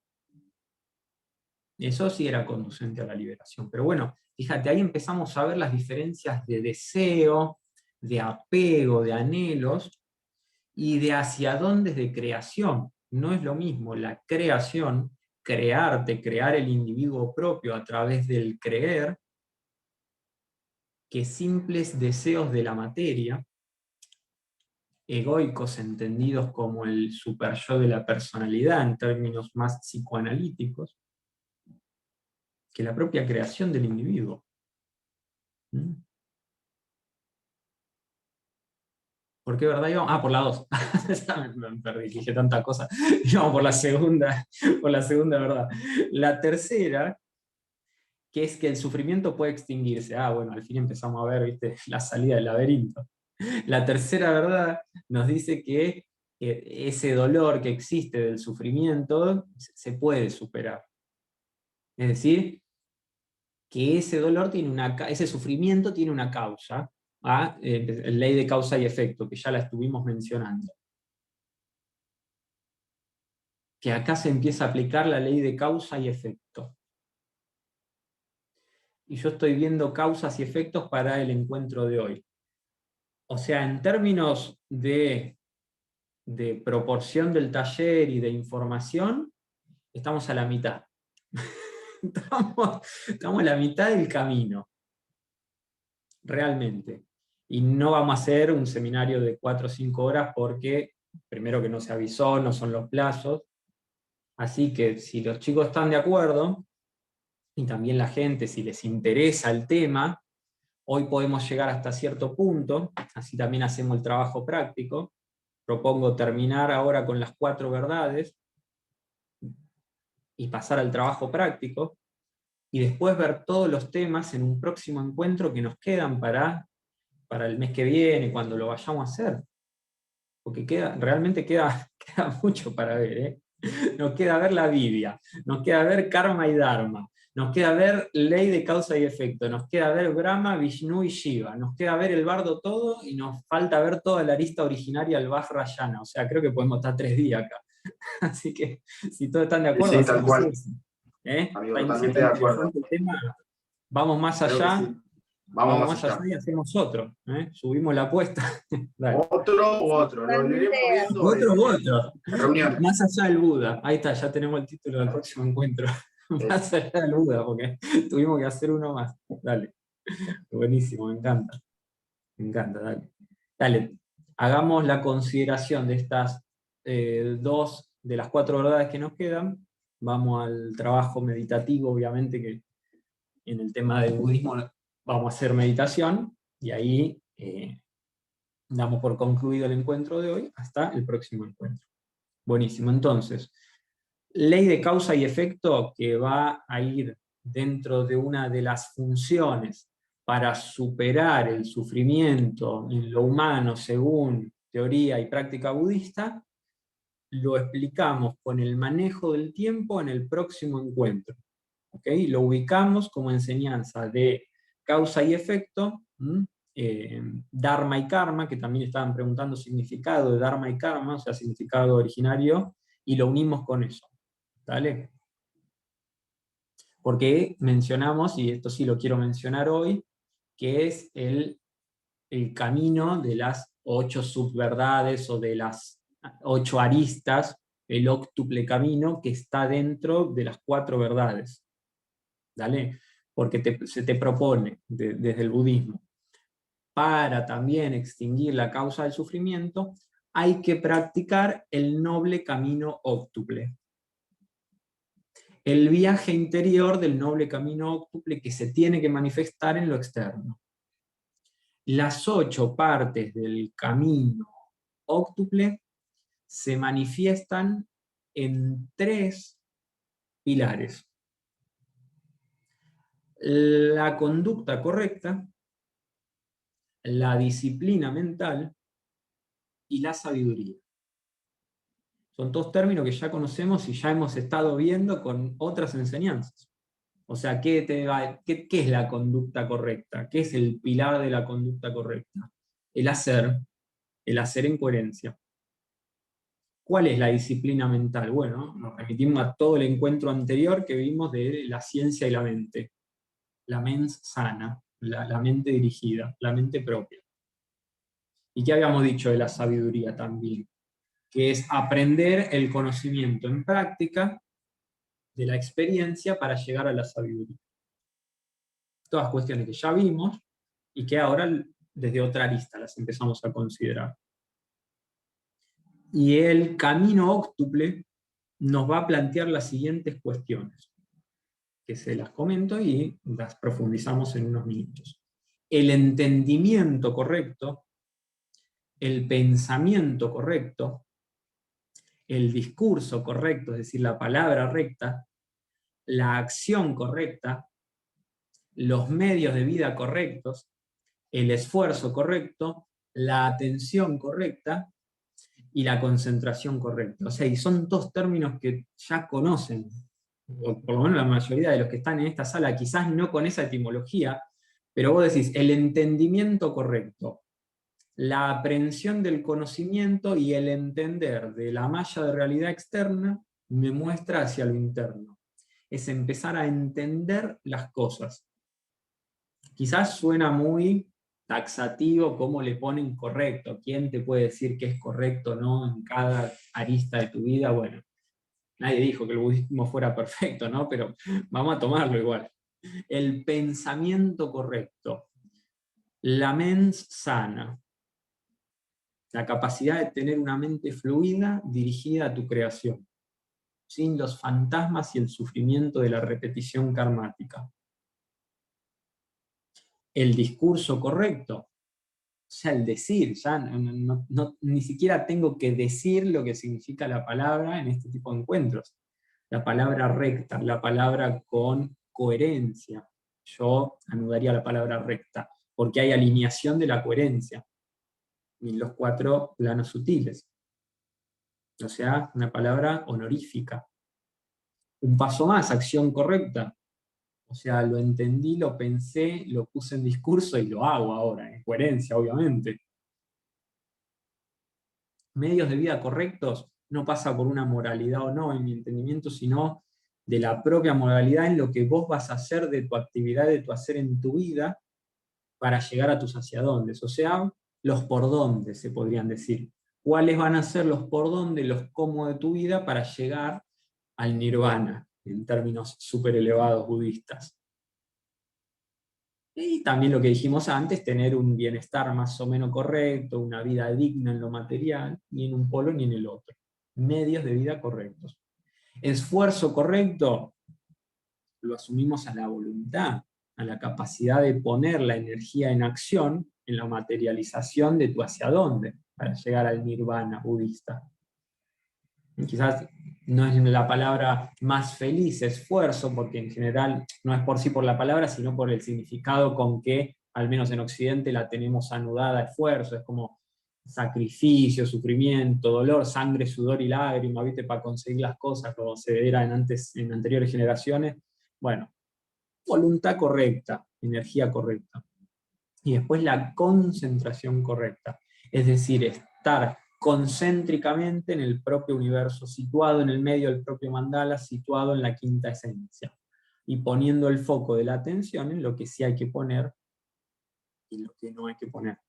Eso sí era conducente a la liberación. Pero bueno, fíjate, ahí empezamos a ver las diferencias de deseo, de apego, de anhelos, y de hacia dónde es de creación. no es lo mismo la creación, crearte, crear el individuo propio a través del creer, que simples deseos de la materia, egoicos entendidos como el superyo de la personalidad en términos más psicoanalíticos, que la propia creación del individuo. ¿Mm? ¿Por qué verdad íbamos? Ah, por la 2. Me perdí, dije tanta cosa. Íbamos por la segunda verdad. La tercera, que es que el sufrimiento puede extinguirse. Ah, bueno, al fin empezamos a ver, ¿viste?, la salida del laberinto. La tercera verdad nos dice que ese dolor que existe del sufrimiento se puede superar. Es decir, que ese dolor ese sufrimiento tiene una causa, ¿ah? Ley de causa y efecto, que ya la estuvimos mencionando. Que acá se empieza a aplicar la ley de causa y efecto. Y yo estoy viendo causas y efectos para el encuentro de hoy. O sea, en términos de proporción del taller y de información, estamos a la mitad. Estamos a la mitad del camino, realmente. Y no vamos a hacer un seminario de 4 o 5 horas porque, primero que no se avisó, no son los plazos. Así que si los chicos están de acuerdo, y también la gente, si les interesa el tema, hoy podemos llegar hasta cierto punto, así también hacemos el trabajo práctico. Propongo terminar ahora con las 4 verdades y pasar al trabajo práctico, y después ver todos los temas en un próximo encuentro que nos quedan para el mes que viene, cuando lo vayamos a hacer. Porque realmente queda mucho para ver, ¿eh? Nos queda ver la Biblia, nos queda ver karma y dharma, nos queda ver ley de causa y efecto, nos queda ver Brahma, Vishnu y Shiva, nos queda ver el bardo todo, y nos falta ver toda la arista originaria del Vajrayana. O sea, creo que podemos estar 3 días acá. Así que, si todos están de acuerdo, Sí, tal hacemos cual. eso. ¿Eh? Amigo, Si totalmente está de acuerdo. interesante el tema, vamos más Creo que allá. sí. Vamos Vamos más más allá allá. y hacemos otro. Subimos la apuesta. Dale. Otro u otro. Lo Totalmente iremos de viendo Otro u en otro. reuniones. Más allá del Buda. Ahí está, ya tenemos el título del próximo encuentro. Más allá del Buda, porque tuvimos que hacer uno más. Dale. Buenísimo, me encanta. Me encanta, dale. Dale, hagamos la consideración de estas 2 de las 4 verdades que nos quedan. Vamos al trabajo meditativo, obviamente, que en el tema del budismo vamos a hacer meditación, y ahí damos por concluido el encuentro de hoy hasta el próximo encuentro. Buenísimo, entonces, ley de causa y efecto, que va a ir dentro de una de las funciones para superar el sufrimiento en lo humano según teoría y práctica budista, lo explicamos con el manejo del tiempo en el próximo encuentro. ¿Okay? Lo ubicamos como enseñanza de causa y efecto, Dharma y Karma, que también estaban preguntando significado de Dharma y Karma, o sea, significado originario, y lo unimos con eso. ¿Vale? Porque mencionamos, y esto sí lo quiero mencionar hoy, que es el camino de las 8 subverdades o de las 8 aristas, el óctuple camino que está dentro de las 4 verdades. ¿Dale? Porque se te propone desde el budismo, para también extinguir la causa del sufrimiento, hay que practicar el noble camino óctuple. El viaje interior del noble camino óctuple que se tiene que manifestar en lo externo. Las 8 partes del camino óctuple se manifiestan en 3 pilares: la conducta correcta, la disciplina mental y la sabiduría. Son 2 términos que ya conocemos y ya hemos estado viendo con otras enseñanzas. O sea, ¿qué es la conducta correcta? ¿Qué es el pilar de la conducta correcta? El hacer en coherencia. ¿Cuál es la disciplina mental? Bueno, nos remitimos a todo el encuentro anterior que vimos de la ciencia y la mente. La mens sana, la mente dirigida, la mente propia. ¿Y qué habíamos dicho de la sabiduría también? que es aprender el conocimiento en práctica de la experiencia para llegar a la sabiduría. Todas cuestiones que ya vimos y que ahora desde otra arista las empezamos a considerar. Y el camino óctuple nos va a plantear las siguientes cuestiones, que se las comento y las profundizamos en unos minutos. El entendimiento correcto, el pensamiento correcto, el discurso correcto, es decir, la palabra recta, la acción correcta, los medios de vida correctos, el esfuerzo correcto, la atención correcta y la concentración correcta. O sea, y son dos términos que ya conocen, o por lo menos la mayoría de los que están en esta sala, quizás no con esa etimología, pero vos decís, el entendimiento correcto, la aprehensión del conocimiento y el entender de la malla de realidad externa me muestra hacia lo interno. Es empezar a entender las cosas. Quizás suena muy taxativo cómo le ponen correcto. ¿Quién te puede decir qué es correcto o no en cada arista de tu vida? Bueno, nadie dijo que el budismo fuera perfecto, ¿no? Pero vamos a tomarlo igual. El pensamiento correcto, la mens sana, la capacidad de tener una mente fluida dirigida a tu creación, sin los fantasmas y el sufrimiento de la repetición karmática. El discurso correcto, o sea, el decir, ya ni siquiera tengo que decir lo que significa la palabra en este tipo de encuentros. La palabra recta, la palabra con coherencia. Yo anudaría la palabra recta, porque hay alineación de la coherencia en los 4 planos sutiles. O sea, una palabra honorífica. Un paso más, acción correcta. O sea, lo entendí, lo pensé, lo puse en discurso y lo hago ahora, en coherencia, obviamente. Medios de vida correctos no pasa por una moralidad o no en mi entendimiento, sino de la propia moralidad en lo que vos vas a hacer de tu actividad, de tu hacer en tu vida, para llegar a tus hacia dónde. O sea, los por dónde, se podrían decir. ¿Cuáles van a ser los por dónde, los cómo de tu vida para llegar al nirvana, en términos súper elevados budistas? Y también lo que dijimos antes, tener un bienestar más o menos correcto, una vida digna en lo material, ni en un polo ni en el otro. Medios de vida correctos. Esfuerzo correcto, lo asumimos a la voluntad, a la capacidad de poner la energía en acción, en la materialización de tu hacia dónde, para llegar al nirvana budista. Y quizás no es la palabra más feliz, esfuerzo, porque en general no es por sí por la palabra, sino por el significado con que, al menos en Occidente, la tenemos anudada a esfuerzo, es como sacrificio, sufrimiento, dolor, sangre, sudor y lágrima, ¿viste? Para conseguir las cosas, como se era en anteriores generaciones. Bueno, voluntad correcta, energía correcta. Y después la concentración correcta, es decir, estar concéntricamente en el propio universo, situado en el medio del propio mandala, situado en la quinta esencia, y poniendo el foco de la atención en lo que sí hay que poner y lo que no hay que poner.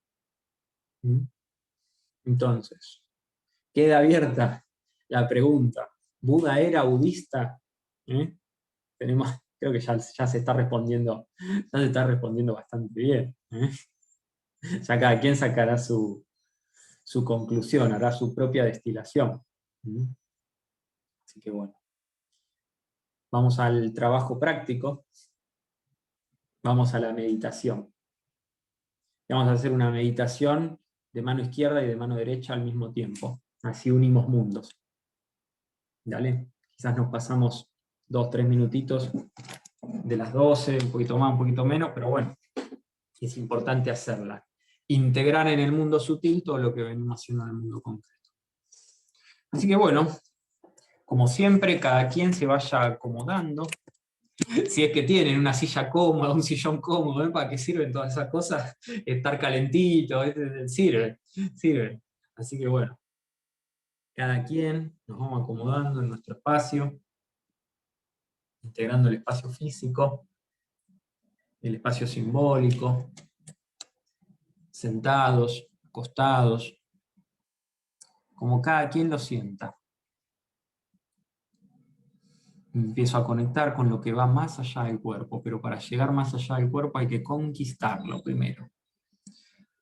Entonces, queda abierta la pregunta, ¿Buda era budista? Creo que ya se está respondiendo, bastante bien. Ya cada quien sacará su conclusión, hará su propia destilación. Así que bueno. Vamos al trabajo práctico. Vamos a la meditación. Vamos a hacer una meditación de mano izquierda y de mano derecha al mismo tiempo. Así unimos mundos. Dale. Quizás nos pasamos 2-3 minutitos de las 12, un poquito más, un poquito menos, pero bueno, es importante hacerla. Integrar en el mundo sutil todo lo que venimos haciendo en el mundo concreto. Así que bueno, como siempre, cada quien se vaya acomodando. Si es que tienen una silla cómoda, un sillón cómodo, ¿para qué sirven todas esas cosas? Estar calentito, sirve. Así que bueno, cada quien nos vamos acomodando en nuestro espacio, integrando el espacio físico, el espacio simbólico, sentados, acostados, como cada quien lo sienta. Empiezo a conectar con lo que va más allá del cuerpo, pero para llegar más allá del cuerpo hay que conquistarlo primero.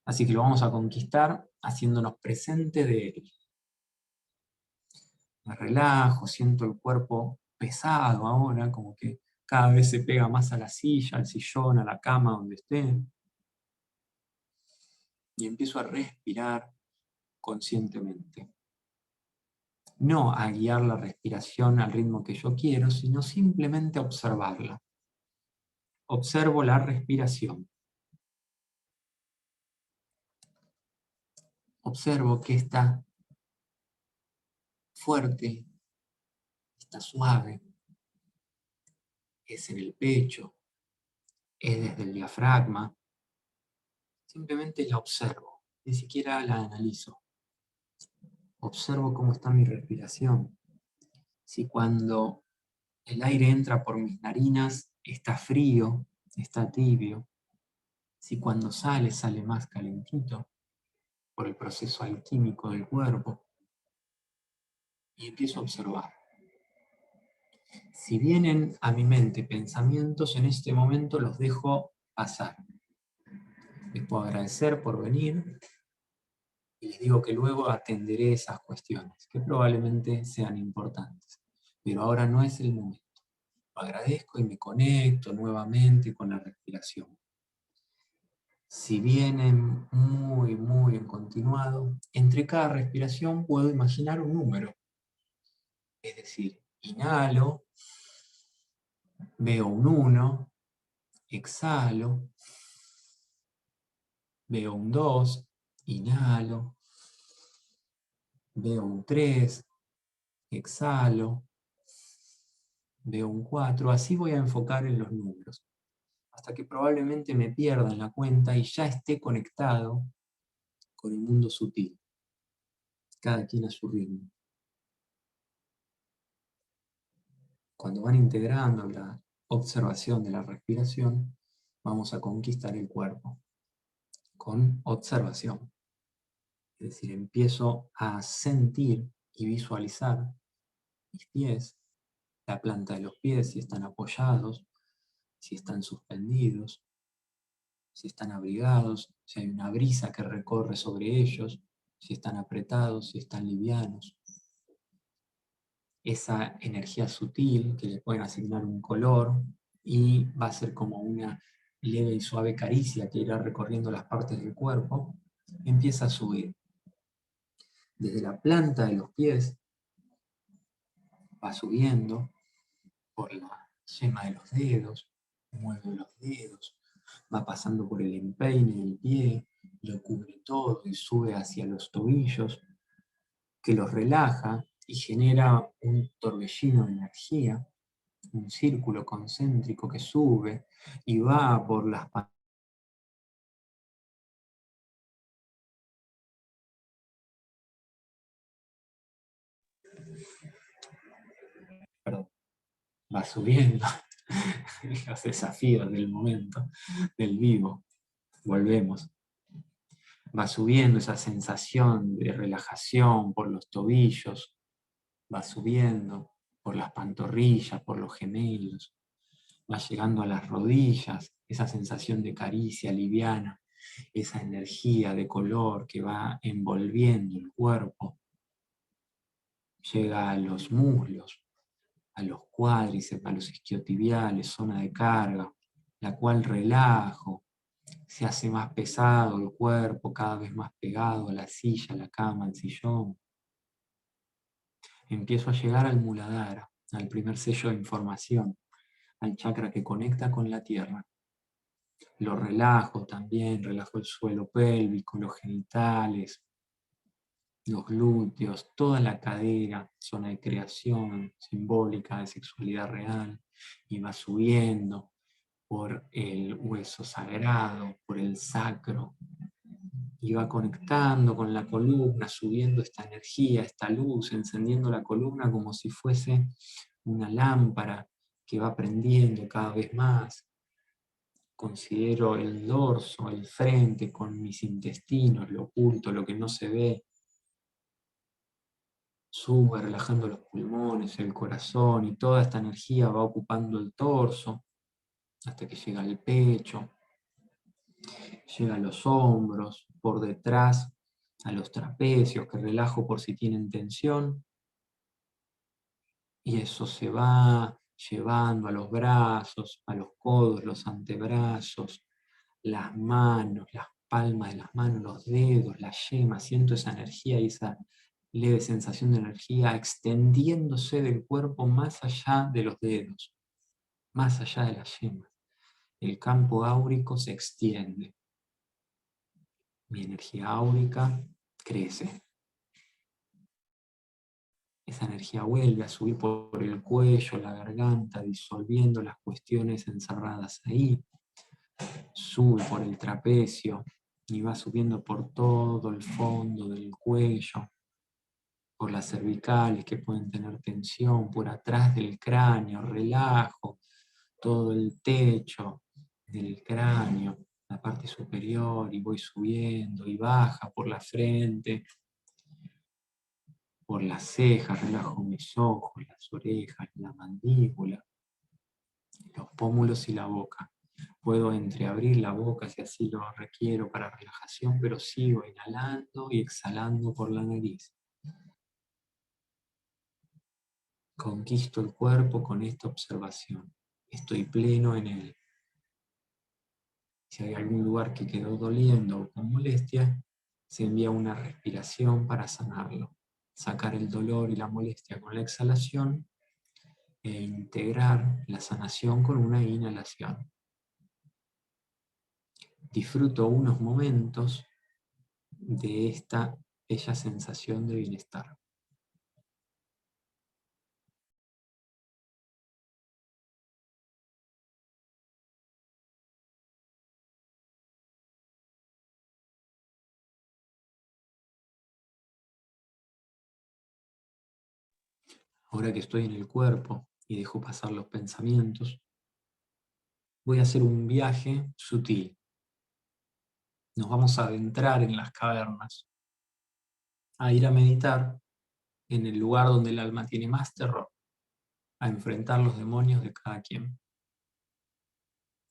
Así que lo vamos a conquistar haciéndonos presente de él. Me relajo, siento el cuerpo pesado ahora, como que cada vez se pega más a la silla, al sillón, a la cama, donde esté. Y empiezo a respirar conscientemente. No a guiar la respiración al ritmo que yo quiero, sino simplemente a observarla. Observo la respiración. Observo que está fuerte, está suave, es en el pecho, es desde el diafragma. Simplemente la observo, ni siquiera la analizo. Observo cómo está mi respiración. Si cuando el aire entra por mis narinas está frío, está tibio. Si cuando sale, sale más calentito por el proceso alquímico del cuerpo. Y empiezo a observar. Si vienen a mi mente pensamientos, en este momento los dejo pasar. Les puedo agradecer por venir y les digo que luego atenderé esas cuestiones, que probablemente sean importantes. Pero ahora no es el momento. Lo agradezco y me conecto nuevamente con la respiración. Si vienen muy, muy en continuado, entre cada respiración puedo imaginar un número. Es decir, inhalo, veo un 1, exhalo, veo un 2, inhalo, veo un 3, exhalo, veo un 4, así voy a enfocar en los números, hasta que probablemente me pierda en la cuenta y ya esté conectado con el mundo sutil, cada quien a su ritmo. Cuando van integrando la observación de la respiración, vamos a conquistar el cuerpo con observación. Es decir, empiezo a sentir y visualizar mis pies, la planta de los pies, si están apoyados, si están suspendidos, si están abrigados, si hay una brisa que recorre sobre ellos, si están apretados, si están livianos. Esa energía sutil que le pueden asignar un color y va a ser como una leve y suave caricia que irá recorriendo las partes del cuerpo, empieza a subir. Desde la planta de los pies va subiendo por la yema de los dedos, mueve los dedos, va pasando por el empeine del pie, lo cubre todo y sube hacia los tobillos, que los relaja y genera un torbellino de energía, un círculo concéntrico que sube y va por las va subiendo los desafíos del momento, del vivo. Volvemos. Va subiendo esa sensación de relajación por los tobillos, va subiendo por las pantorrillas, por los gemelos, va llegando a las rodillas, esa sensación de caricia liviana, esa energía de color que va envolviendo el cuerpo, llega a los muslos, a los cuádriceps, a los isquiotibiales, zona de carga, la cual relajo, se hace más pesado el cuerpo, cada vez más pegado a la silla, a la cama, al sillón. Empiezo a llegar al Muladhara, al primer sello de información, al chakra que conecta con la tierra. Lo relajo también, relajo el suelo pélvico, los genitales, los glúteos, toda la cadera, zona de creación simbólica de sexualidad real, y va subiendo por el hueso sagrado, por el sacro, y va conectando con la columna, subiendo esta energía, esta luz, encendiendo la columna como si fuese una lámpara que va prendiendo cada vez más. Considero el dorso, el frente con mis intestinos, lo oculto, lo que no se ve. Sube relajando los pulmones, el corazón, y toda esta energía va ocupando el torso hasta que llega al pecho, llega a los hombros, por detrás a los trapecios, que relajo por si tienen tensión, y eso se va llevando a los brazos, a los codos, los antebrazos, las manos, las palmas de las manos, los dedos, las yemas. Siento esa energía y esa leve sensación de energía extendiéndose del cuerpo más allá de los dedos, más allá de las yemas. El campo áurico se extiende. Mi energía áurica crece. Esa energía vuelve a subir por el cuello, la garganta, disolviendo las cuestiones encerradas ahí. Sube por el trapecio y va subiendo por todo el fondo del cuello, por las cervicales que pueden tener tensión, por atrás del cráneo, relajo todo el techo del cráneo, la parte superior, y voy subiendo y baja por la frente, por las cejas, relajo mis ojos, las orejas, la mandíbula, los pómulos y la boca. Puedo entreabrir la boca si así lo requiero para relajación, pero sigo inhalando y exhalando por la nariz. Conquisto el cuerpo con esta observación. Estoy pleno en él. Si hay algún lugar que quedó doliendo o con molestia, se envía una respiración para sanarlo. Sacar el dolor y la molestia con la exhalación e integrar la sanación con una inhalación. Disfruto unos momentos de esta bella sensación de bienestar. Ahora que estoy en el cuerpo y dejo pasar los pensamientos, voy a hacer un viaje sutil. Nos vamos a adentrar en las cavernas, a ir a meditar en el lugar donde el alma tiene más terror, a enfrentar los demonios de cada quien.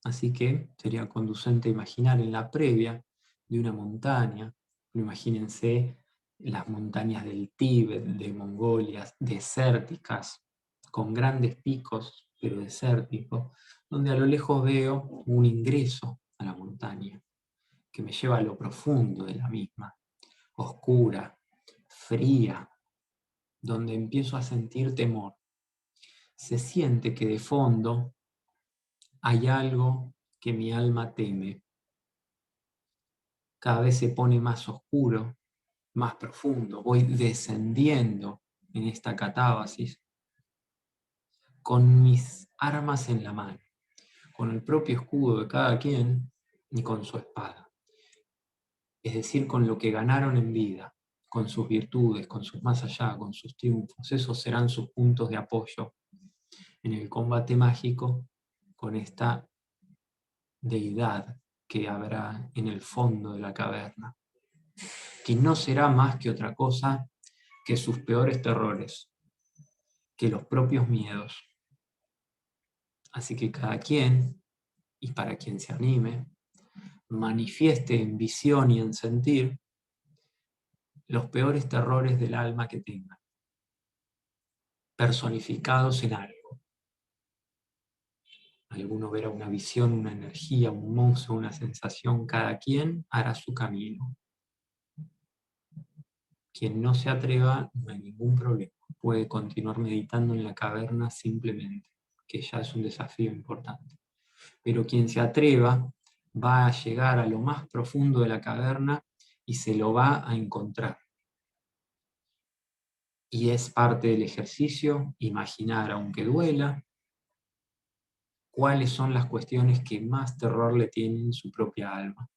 Así que sería conducente imaginar en la previa de una montaña, imagínense las montañas del Tíbet, de Mongolia, desérticas, con grandes picos, pero desérticos, donde a lo lejos veo un ingreso a la montaña, que me lleva a lo profundo de la misma, oscura, fría, donde empiezo a sentir temor. Se siente que de fondo hay algo que mi alma teme. Cada vez se pone más oscuro, más profundo. Voy descendiendo en esta catábasis con mis armas en la mano, con el propio escudo de cada quien y con su espada. Es decir, con lo que ganaron en vida, con sus virtudes, con sus más allá, con sus triunfos. Esos serán sus puntos de apoyo en el combate mágico con esta deidad que habrá en el fondo de la caverna, que no será más que otra cosa que sus peores terrores, que los propios miedos. Así que cada quien, y para quien se anime, manifieste en visión y en sentir los peores terrores del alma que tenga, personificados en algo. Alguno verá una visión, una energía, un monstruo, una sensación, cada quien hará su camino. Quien no se atreva, no hay ningún problema. Puede continuar meditando en la caverna simplemente, que ya es un desafío importante. Pero quien se atreva va a llegar a lo más profundo de la caverna y se lo va a encontrar. Y es parte del ejercicio imaginar, aunque duela, cuáles son las cuestiones que más terror le tienen en su propia alma.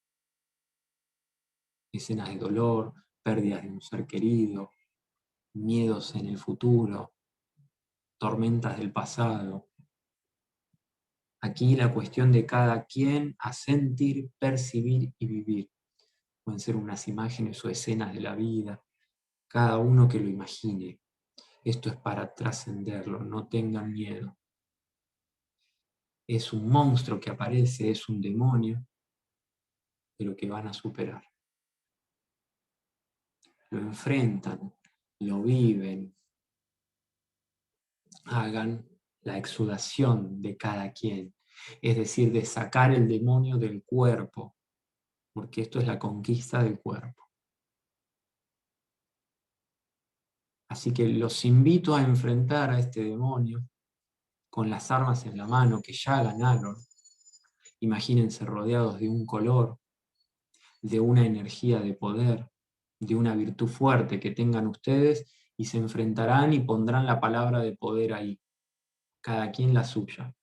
Escenas de dolor, pérdidas de un ser querido, miedos en el futuro, tormentas del pasado. Aquí la cuestión de cada quien a sentir, percibir y vivir. Pueden ser unas imágenes o escenas de la vida, cada uno que lo imagine. Esto es para trascenderlo, no tengan miedo. Es un monstruo que aparece, es un demonio, pero que van a superar. Lo enfrentan, lo viven, hagan la exudación de cada quien, es decir, de sacar el demonio del cuerpo, porque esto es la conquista del cuerpo. Así que los invito a enfrentar a este demonio con las armas en la mano que ya ganaron. Imagínense rodeados de un color, de una energía de poder, de una virtud fuerte que tengan ustedes, y se enfrentarán y pondrán la palabra de poder ahí, cada quien la suya.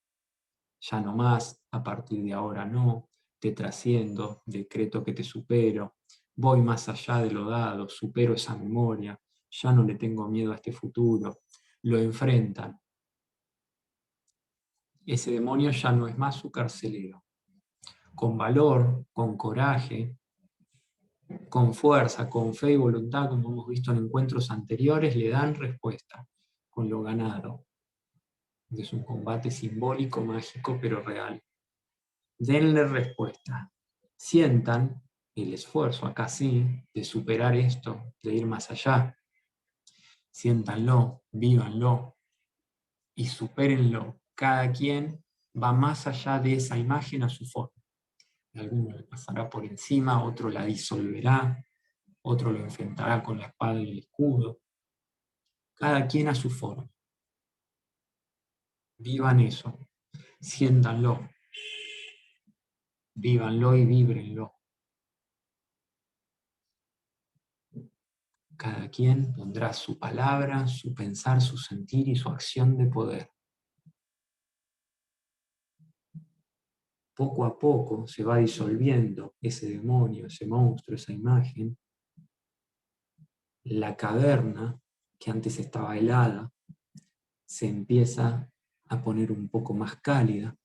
Ya no más, a partir de ahora no, te trasciendo, decreto que te supero, voy más allá de lo dado, supero esa memoria, ya no le tengo miedo a este futuro. Lo enfrentan. Ese demonio ya no es más su carcelero. Con valor, con coraje, con fuerza, con fe y voluntad, como hemos visto en encuentros anteriores, le dan respuesta con lo ganado. Es un combate simbólico, mágico, pero real. Denle respuesta. Sientan el esfuerzo, acá sí, de superar esto, de ir más allá. Siéntanlo, vívanlo y supérenlo. Cada quien va más allá de esa imagen a su forma. Alguno le pasará por encima, otro la disolverá, otro lo enfrentará con la espada y el escudo. Cada quien a su forma. Vivan eso, siéntanlo, vívanlo y víbrenlo. Cada quien pondrá su palabra, su pensar, su sentir y su acción de poder. Poco a poco se va disolviendo ese demonio, ese monstruo, esa imagen. La caverna, que antes estaba helada, se empieza a poner un poco más cálida.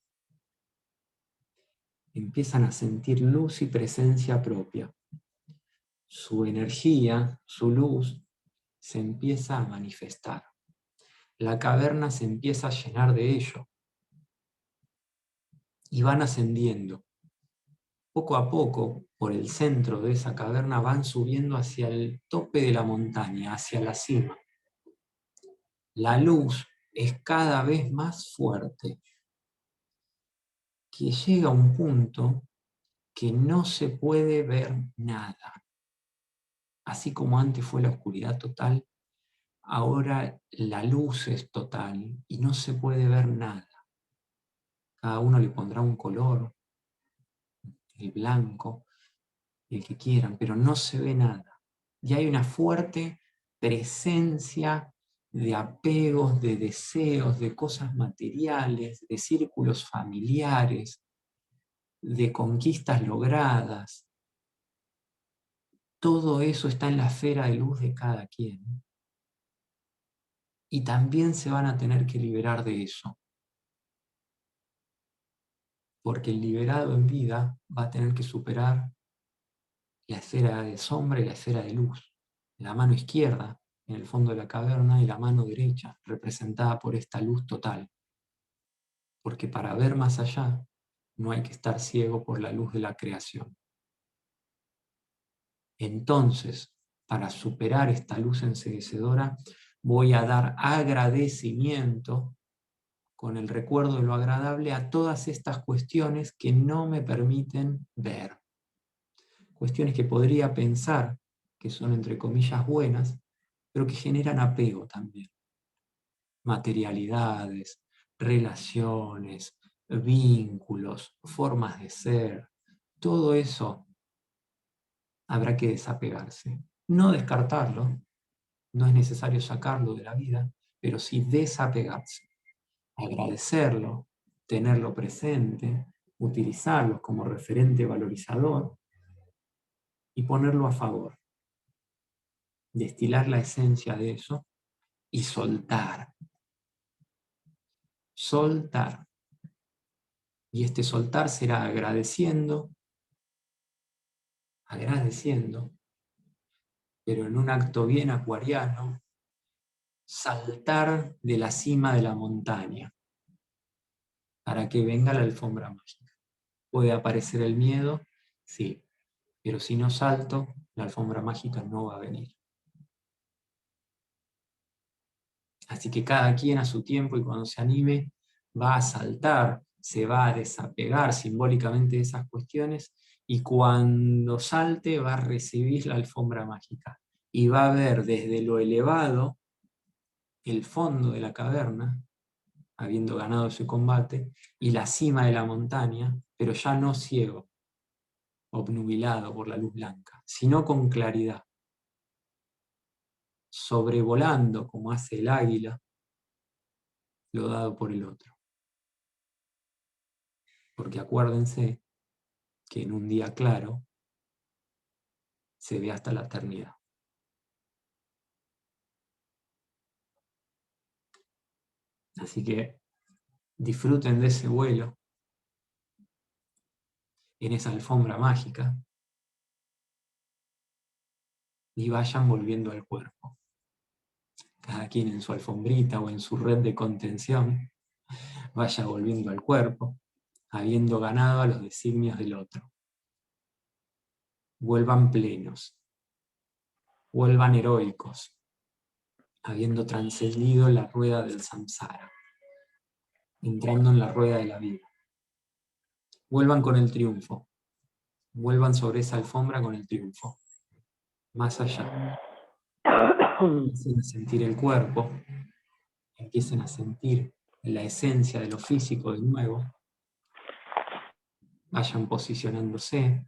Empiezan a sentir luz y presencia propia. Su energía, su luz, se empieza a manifestar. La caverna se empieza a llenar de ello. Y van ascendiendo. Poco a poco, por el centro de esa caverna, van subiendo hacia el tope de la montaña, hacia la cima. La luz es cada vez más fuerte, que llega a un punto que no se puede ver nada. Así como antes fue la oscuridad total, ahora la luz es total y no se puede ver nada. Cada uno le pondrá un color, el blanco, el que quieran, pero no se ve nada. Y hay una fuerte presencia de apegos, de deseos, de cosas materiales, de círculos familiares, de conquistas logradas. Todo eso está en la esfera de luz de cada quien. Y también se van a tener que liberar de eso. Porque el liberado en vida va a tener que superar la esfera de sombra y la esfera de luz. La mano izquierda en el fondo de la caverna y la mano derecha representada por esta luz total. Porque para ver más allá no hay que estar ciego por la luz de la creación. Entonces, para superar esta luz enceguecedora, voy a dar agradecimiento con el recuerdo de lo agradable a todas estas cuestiones que no me permiten ver. Cuestiones que podría pensar que son entre comillas buenas, pero que generan apego también. Materialidades, relaciones, vínculos, formas de ser, todo eso habrá que desapegarse. No descartarlo, no es necesario sacarlo de la vida, pero sí desapegarse. Agradecerlo, tenerlo presente, utilizarlo como referente valorizador y ponerlo a favor. Destilar la esencia de eso y soltar. Soltar. Y este soltar será agradeciendo, pero en un acto bien acuariano, saltar de la cima de la montaña para que venga la alfombra mágica. ¿Puede aparecer el miedo? Sí, pero si no salto, la alfombra mágica no va a venir. Así que cada quien a su tiempo, y cuando se anime, va a saltar, se va a desapegar simbólicamente de esas cuestiones, y cuando salte va a recibir la alfombra mágica. Y va a ver desde lo elevado el fondo de la caverna, habiendo ganado ese combate, y la cima de la montaña, pero ya no ciego, obnubilado por la luz blanca, sino con claridad, sobrevolando como hace el águila, lo dado por el otro. Porque acuérdense que en un día claro se ve hasta la eternidad. Así que disfruten de ese vuelo, en esa alfombra mágica, y vayan volviendo al cuerpo. Cada quien en su alfombrita o en su red de contención, vaya volviendo al cuerpo, habiendo ganado a los designios del otro. Vuelvan plenos, vuelvan heroicos, habiendo trascendido la rueda del samsara, entrando en la rueda de la vida. Vuelvan con el triunfo, vuelvan sobre esa alfombra con el triunfo, más allá. Empiecen a sentir el cuerpo, empiecen a sentir la esencia de lo físico de nuevo, vayan posicionándose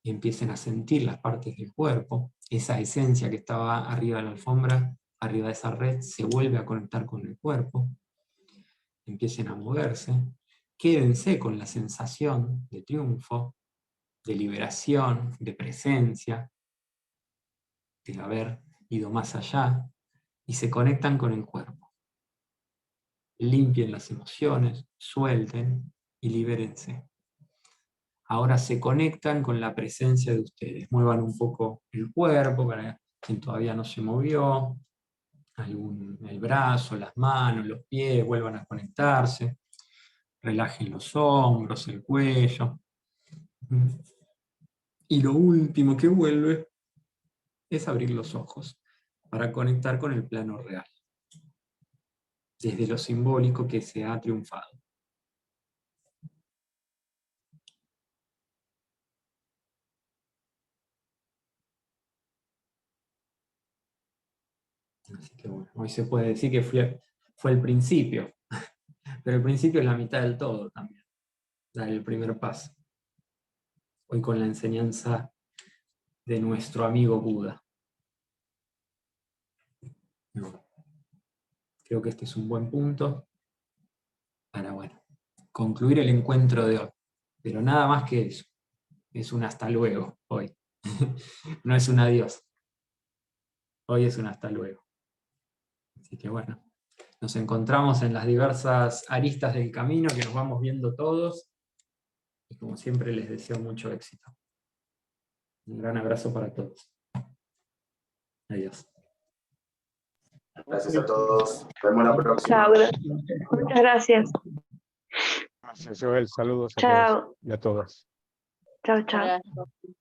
y empiecen a sentir las partes del cuerpo. Esa esencia que estaba arriba de la alfombra, arriba de esa red, se vuelve a conectar con el cuerpo. Empiecen a moverse, quédense con la sensación de triunfo, de liberación, de presencia, de haber ido más allá, y se conectan con el cuerpo. Limpien las emociones, suelten y libérense. Ahora se conectan con la presencia de ustedes. Muevan un poco el cuerpo para quien todavía no se movió, el brazo, las manos, los pies, vuelvan a conectarse. Relajen los hombros, el cuello. Y lo último que vuelve es abrir los ojos para conectar con el plano real, desde lo simbólico que se ha triunfado. Así que bueno, hoy se puede decir que fue el principio, pero el principio es la mitad del todo también, dar el primer paso. Hoy con la enseñanza de nuestro amigo Buda. Creo que este es un buen punto para, bueno, concluir el encuentro de hoy. Pero nada más que eso. Es un hasta luego hoy. No es un adiós. Hoy es un hasta luego. Así que bueno, nos encontramos en las diversas aristas del camino que nos vamos viendo todos. Y como siempre les deseo mucho éxito. Un gran abrazo para todos. Adiós. Gracias a todos. Nos vemos la próxima. Chao, muchas gracias. Gracias, Joel. Saludos a Chao. todos y a todas. Chao, chao. Gracias.